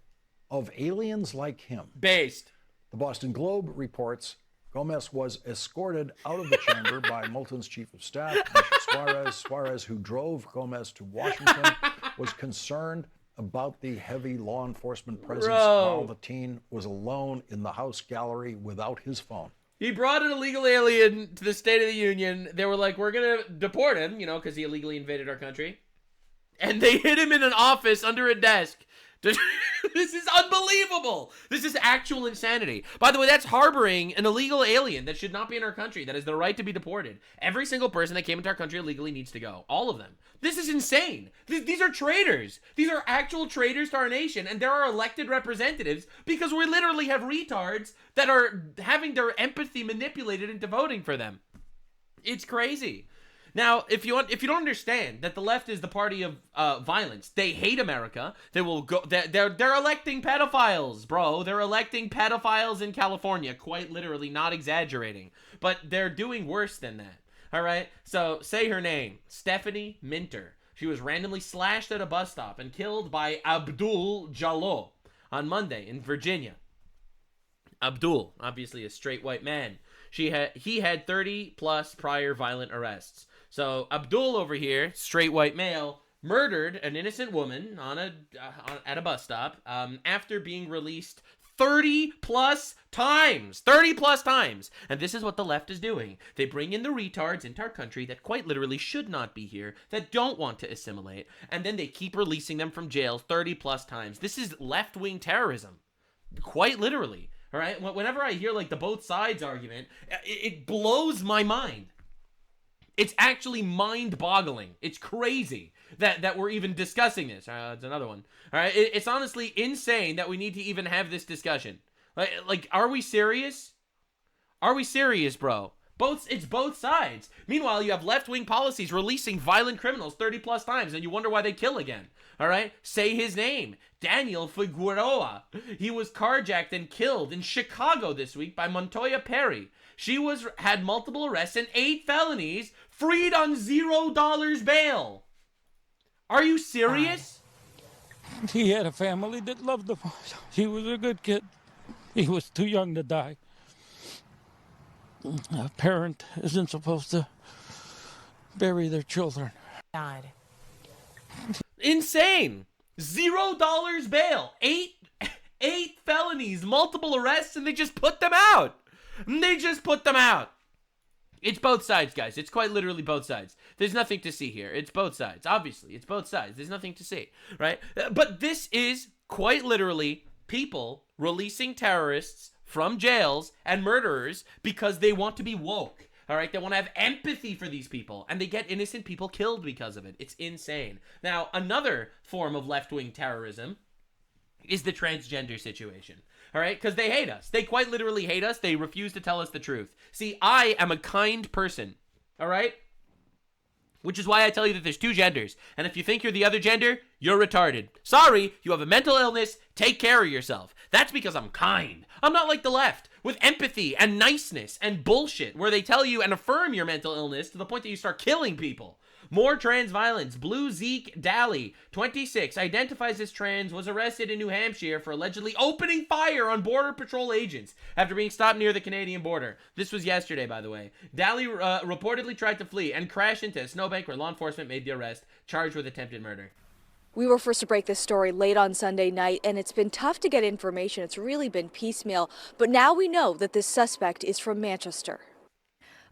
of aliens like him. Based. The Boston Globe reports Gomez was escorted out of the chamber by Moulton's chief of staff, Nisha Suarez. Suarez, who drove Gomez to Washington, was concerned about the heavy law enforcement presence while the teen was alone in the House gallery without his phone. He brought an illegal alien to the State of the Union. They were like, we're going to deport him, you know, because he illegally invaded our country. And they hid him in an office under a desk. This is unbelievable. This is actual insanity. By the way, that's harboring an illegal alien that should not be in our country, that has the right to be deported. Every single person that came into our country illegally needs to go. All of them. This is insane. These are traitors. These are actual traitors to our nation, and they're our elected representatives because we literally have retards that are having their empathy manipulated into voting for them. It's crazy. Now, if you don't understand that the left is the party of violence, they hate America. They will go. They're electing pedophiles, bro. They're electing pedophiles in California, quite literally, not exaggerating. But they're doing worse than that. All right. So say her name, Stephanie Minter. She was randomly slashed at a bus stop and killed by Abdul Jallo on Monday in Virginia. Abdul, obviously a straight white man. He had 30 plus prior violent arrests. So Abdul over here, straight white male, murdered an innocent woman at a bus stop after being released 30 plus times. 30 plus times. And this is what the left is doing. They bring in the retards into our country that quite literally should not be here, that don't want to assimilate, and then they keep releasing them from jail 30 plus times. This is left-wing terrorism. Quite literally. All right? Whenever I hear like the both sides argument, it blows my mind. It's actually mind-boggling. It's crazy that we're even discussing this. It's another one. All right, it's honestly insane that we need to even have this discussion. Like, are we serious? Are we serious, bro? It's both sides. Meanwhile, you have left-wing policies releasing violent criminals 30 plus times, and you wonder why they kill again. All right, say his name, Daniel Figueroa. He was carjacked and killed in Chicago this week by Montoya Perry. She had multiple arrests and 8 felonies, freed on $0 bail. Are you serious? He had a family that loved him. He was a good kid. He was too young to die. A parent isn't supposed to bury their children. God. Insane. $0 bail. 8 felonies, multiple arrests, and they just put them out. It's both sides, guys. It's quite literally both sides. There's nothing to see here. It's both sides. Obviously, it's both sides. There's nothing to see, right? But this is quite literally people releasing terrorists from jails and murderers because they want to be woke, all right? They want to have empathy for these people, and they get innocent people killed because of it. It's insane. Now, another form of left-wing terrorism is the transgender situation. All right, because they hate us. They quite literally hate us. They refuse to tell us the truth. See, I am a kind person, all right? Which is why I tell you that there's 2 genders. And if you think you're the other gender, you're retarded. Sorry, you have a mental illness. Take care of yourself. That's because I'm kind. I'm not like the left with empathy and niceness and bullshit where they tell you and affirm your mental illness to the point that you start killing people. More trans violence. Blue Zeke Daly, 26, identifies as trans, was arrested in New Hampshire for allegedly opening fire on Border Patrol agents after being stopped near the Canadian border. This was yesterday, by the way. Daly reportedly tried to flee and crash into a snowbank where law enforcement made the arrest, charged with attempted murder. We were first to break this story late on Sunday night, and it's been tough to get information. It's really been piecemeal. But now we know that this suspect is from Manchester.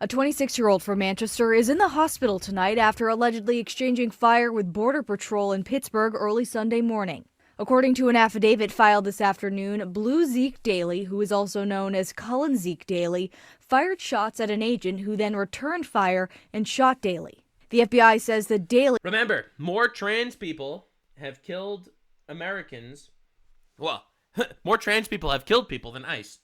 A 26-year-old from Manchester is in the hospital tonight after allegedly exchanging fire with Border Patrol in Pittsburgh early Sunday morning. According to an affidavit filed this afternoon, Blue Zeke Daly, who is also known as Cullen Zeke Daly, fired shots at an agent who then returned fire and shot Daly. The FBI says that Daly... Remember, more trans people have killed Americans. Well, more trans people have killed people than ICE.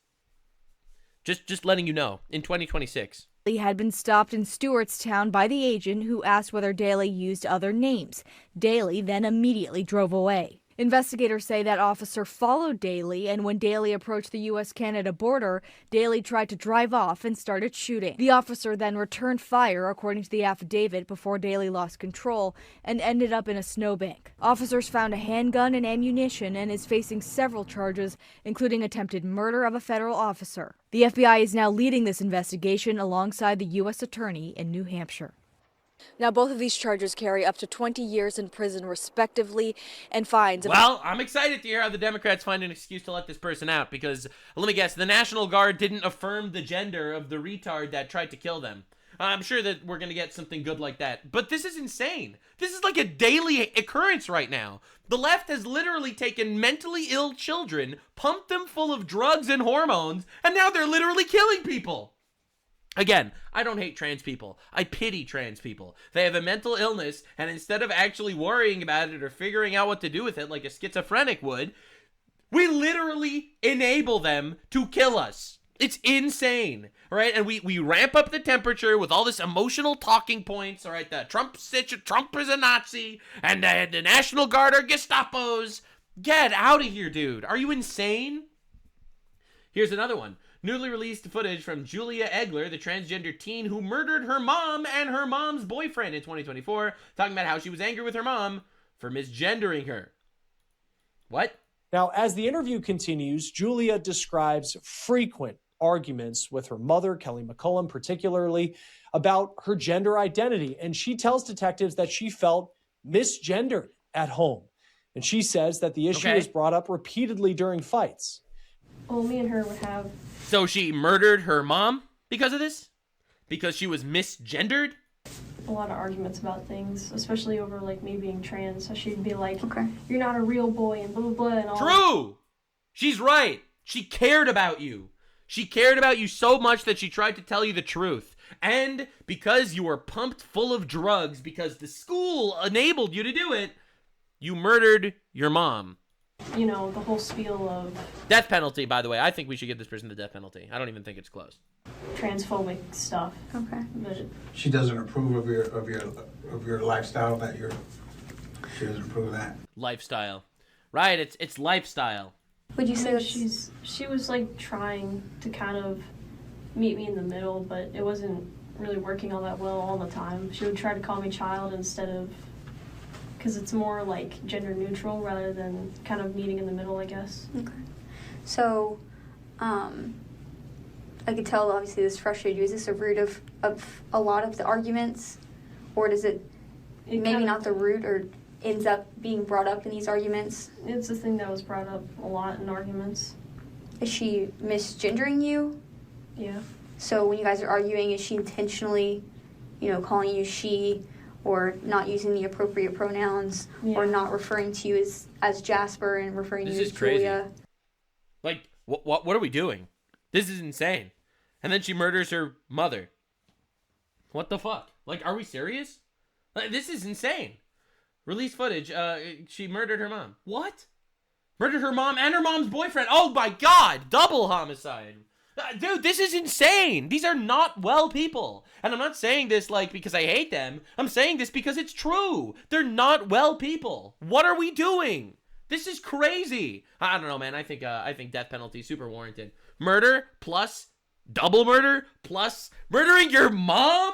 Just letting you know, in 2026. He had been stopped in Stewartstown by the agent who asked whether Daly used other names. Daly then immediately drove away. Investigators say that officer followed Daly, and when Daly approached the U.S.-Canada border, Daly tried to drive off and started shooting. The officer then returned fire, according to the affidavit, before Daly lost control and ended up in a snowbank. Officers found a handgun and ammunition and is facing several charges, including attempted murder of a federal officer. The FBI is now leading this investigation alongside the U.S. Attorney in New Hampshire. Now, both of these charges carry up to 20 years in prison, respectively, and fines. Well, I'm excited to hear how the Democrats find an excuse to let this person out, because, let me guess, the National Guard didn't affirm the gender of the retard that tried to kill them. I'm sure that we're going to get something good like that. But this is insane. This is like a daily occurrence right now. The left has literally taken mentally ill children, pumped them full of drugs and hormones, and now they're literally killing people. Again, I don't hate trans people. I pity trans people. They have a mental illness, and instead of actually worrying about it or figuring out what to do with it like a schizophrenic would, we literally enable them to kill us. It's insane, right? And we ramp up the temperature with all this emotional talking points, all right? Trump is a Nazi, and the National Guard are Gestapos. Get out of here, dude. Are you insane? Here's another one. Newly released footage from Julia Egler, the transgender teen who murdered her mom and her mom's boyfriend in 2024, talking about how she was angry with her mom for misgendering her. What? Now, as the interview continues, Julia describes frequent arguments with her mother, Kelly McCullum, particularly about her gender identity. And she tells detectives that she felt misgendered at home. And she says that the issue is brought up repeatedly during fights. Well, me and her would have... So she murdered her mom because of this? Because she was misgendered? a lot of arguments about things, especially over like me being trans. So she'd be like, "Okay, you're not a real boy," and blah blah blah. And all. True. She's right. She cared about you. She cared about you so much that she tried to tell you the truth. And because you were pumped full of drugs, because the school enabled you to do it, you murdered your mom. You know, the whole spiel of death penalty, by the way. I think we should give this person the death penalty. I don't even think it's close. Transphobic stuff. Okay. But she doesn't approve of your lifestyle that you're. She doesn't approve of that. Lifestyle, right? It's lifestyle. Would you say that she was like trying to kind of meet me in the middle, but it wasn't really working all that well all the time. She would try to call me child instead of, because it's more like gender neutral rather than kind of meeting in the middle, I guess. Okay. So, I could tell obviously this frustrated you. Is this a root of a lot of the arguments, or does it maybe not the root, or ends up being brought up in these arguments? It's a thing that was brought up a lot in arguments. Is she misgendering you? Yeah. So when you guys are arguing, is she intentionally, calling you she, or not using the appropriate pronouns, or not referring to you as Jasper and referring to you as Julia? Crazy. Like, what are we doing? This is insane. And then she murders her mother. What the fuck? Like, are we serious? Like, this is insane. Release footage. She murdered her mom. What? Murdered her mom and her mom's boyfriend. Oh my god! Double homicide. Dude, this is insane. These are not well people. And I'm not saying this like because I hate them. I'm saying this because it's true. They're not well people. What are we doing? This is crazy. I don't know, man. I think death penalty is super warranted. Murder plus double murder plus murdering your mom?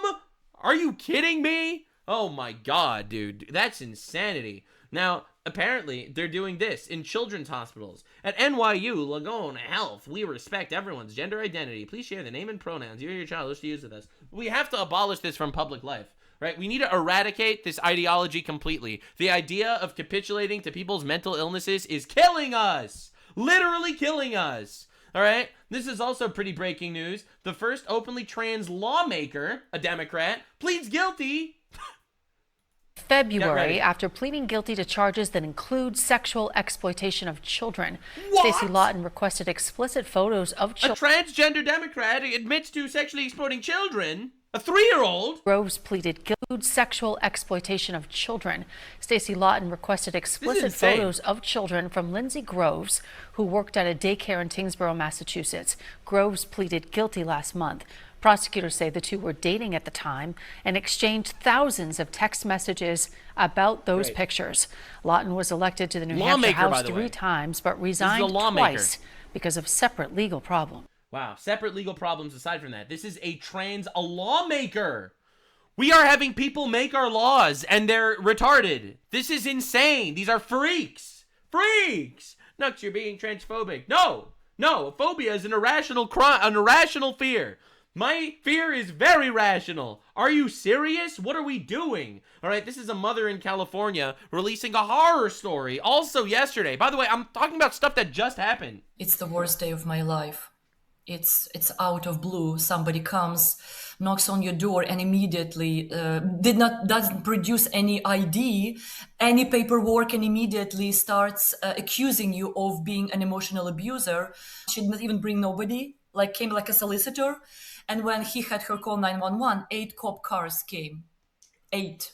Are you kidding me? Oh my god, dude. That's insanity. Now, apparently, they're doing this in children's hospitals. At NYU Langone Health, we respect everyone's gender identity. Please share the name and pronouns you or your child wish to use with us. We have to abolish this from public life, right? We need to eradicate this ideology completely. The idea of capitulating to people's mental illnesses is killing us. Literally killing us. All right? This is also pretty breaking news. The first openly trans lawmaker, a Democrat, pleads guilty February after pleading guilty to charges that include sexual exploitation of children. What? Stacey Lawton requested explicit photos of children. A transgender Democrat admits to sexually exploiting children. A 3-year-old. Groves pleaded guilty to sexual exploitation of children. Stacey Lawton requested explicit photos of children from Lindsay Groves, who worked at a daycare in Tingsboro, Massachusetts. Groves pleaded guilty last month. Prosecutors say the two were dating at the time and exchanged thousands of text messages about those pictures. Lawton was elected to the New Hampshire House 3 times, but resigned twice because of separate legal problems. Wow, separate legal problems aside from that. This is a lawmaker. We are having people make our laws, and they're retarded. This is insane. These are freaks. Freaks! Nux, you're being transphobic. No, phobia is an irrational crime, an irrational fear. My fear is very rational. Are you serious? What are we doing? All right, this is a mother in California releasing a horror story also yesterday. By the way, I'm talking about stuff that just happened. It's the worst day of my life. It's out of blue. Somebody comes, knocks on your door, and immediately doesn't produce any ID, any paperwork, and immediately starts accusing you of being an emotional abuser. She didn't even bring nobody, came like a solicitor. And when he had her call 911, 8 cop cars came. 8.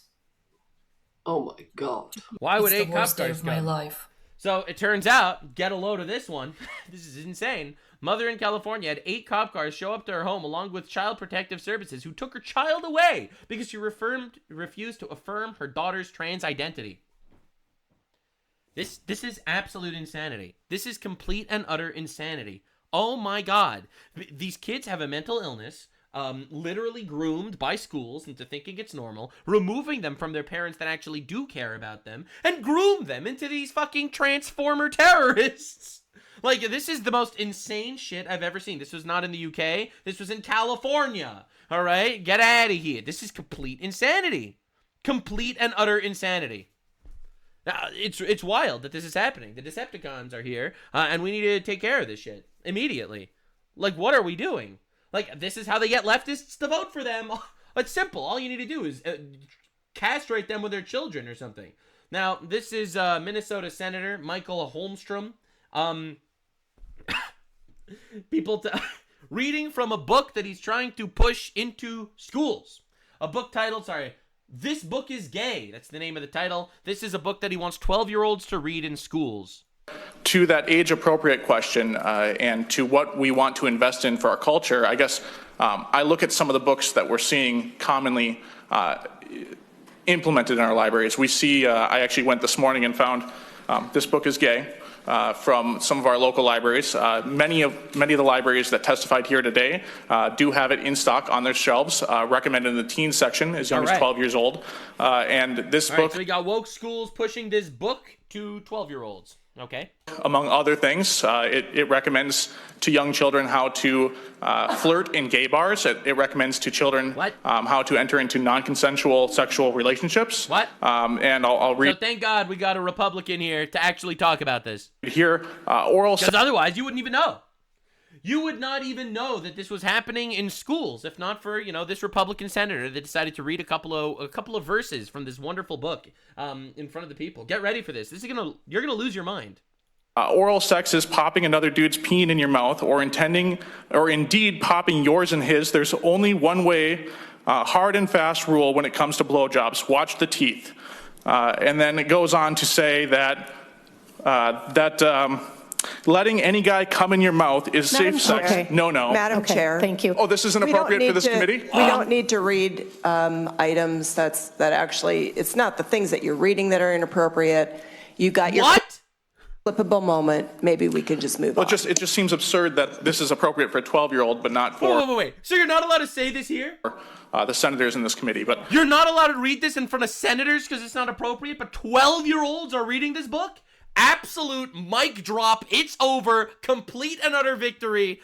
Oh my god! Why would 8 cop cars come? It's the worst day of my life. So it turns out, get a load of this one. This is insane. Mother in California had 8 cop cars show up to her home along with Child Protective Services who took her child away because she refused to affirm her daughter's trans identity. This is absolute insanity. This is complete and utter insanity. Oh my God. These kids have a mental illness, literally groomed by schools into thinking it's normal, removing them from their parents that actually do care about them, and groom them into these fucking transformer terrorists. Like, this is the most insane shit I've ever seen. This was not in the UK. This was in California. All right? Get out of here. This is complete insanity. Complete and utter insanity. It's wild that this is happening. The Decepticons are here, and we need to take care of this shit immediately. Like, what are we doing? Like, this is how they get leftists to vote for them. It's simple. All you need to do is castrate them with their children or something. Now, this is Minnesota Senator Michael Holmstrom. Reading from a book that he's trying to push into schools. A book titled, This Book is Gay. That's the name of the title. This is a book that he wants 12-year-olds to read in schools. To that age-appropriate question and to what we want to invest in for our culture, I guess I look at some of the books that we're seeing commonly implemented in our libraries. We see, I actually went this morning and found This Book is Gay from some of our local libraries. Many of the libraries that testified here today do have it in stock on their shelves, recommended in the teen section as young as 12 years old. And this book... So we got woke schools pushing this book to 12-year-olds. Okay. Among other things, it recommends to young children how to flirt in gay bars. It recommends to children how to enter into non-consensual sexual relationships. What? And I'll read. So thank God we got a Republican here to actually talk about this. Here, oral. Because otherwise, you wouldn't even know. You would not even know that this was happening in schools if not for, this Republican senator that decided to read a couple of verses from this wonderful book in front of the people. Get ready for this. You're gonna lose your mind. Oral sex is popping another dude's peen in your mouth, or indeed popping yours and his. There's only one way, hard and fast rule when it comes to blowjobs. Watch the teeth. And then it goes on to say that letting any guy come in your mouth is safe sex. Okay. No. Madam Chair. Thank you. Oh, this isn't appropriate for this committee? We don't need to read items that actually, it's not the things that you're reading that are inappropriate. You got your flippable moment. Maybe we can just move on. It just seems absurd that this is appropriate for a 12-year-old, but not for... Wait. So you're not allowed to say this here? The senators in this committee, but... You're not allowed to read this in front of senators because it's not appropriate, but 12-year-olds are reading this book? Absolute mic drop. It's over. Complete and utter victory.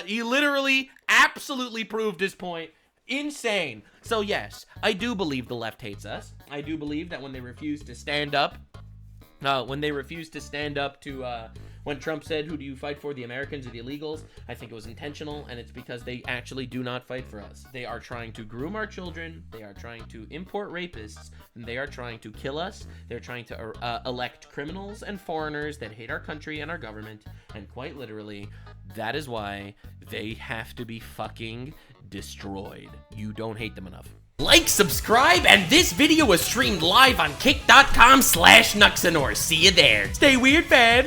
He literally absolutely proved his point. Insane. So yes, I do believe the left hates us. I do believe that when they refuse to stand up, when Trump said, who do you fight for, the Americans or the illegals? I think it was intentional, and it's because they actually do not fight for us. They are trying to groom our children, they are trying to import rapists, and they are trying to kill us. They're trying to elect criminals and foreigners that hate our country and our government, and quite literally, that is why they have to be fucking destroyed. You don't hate them enough. Like, subscribe, and this video was streamed live on kick.com/Nuxanor. See you there. Stay weird, fam.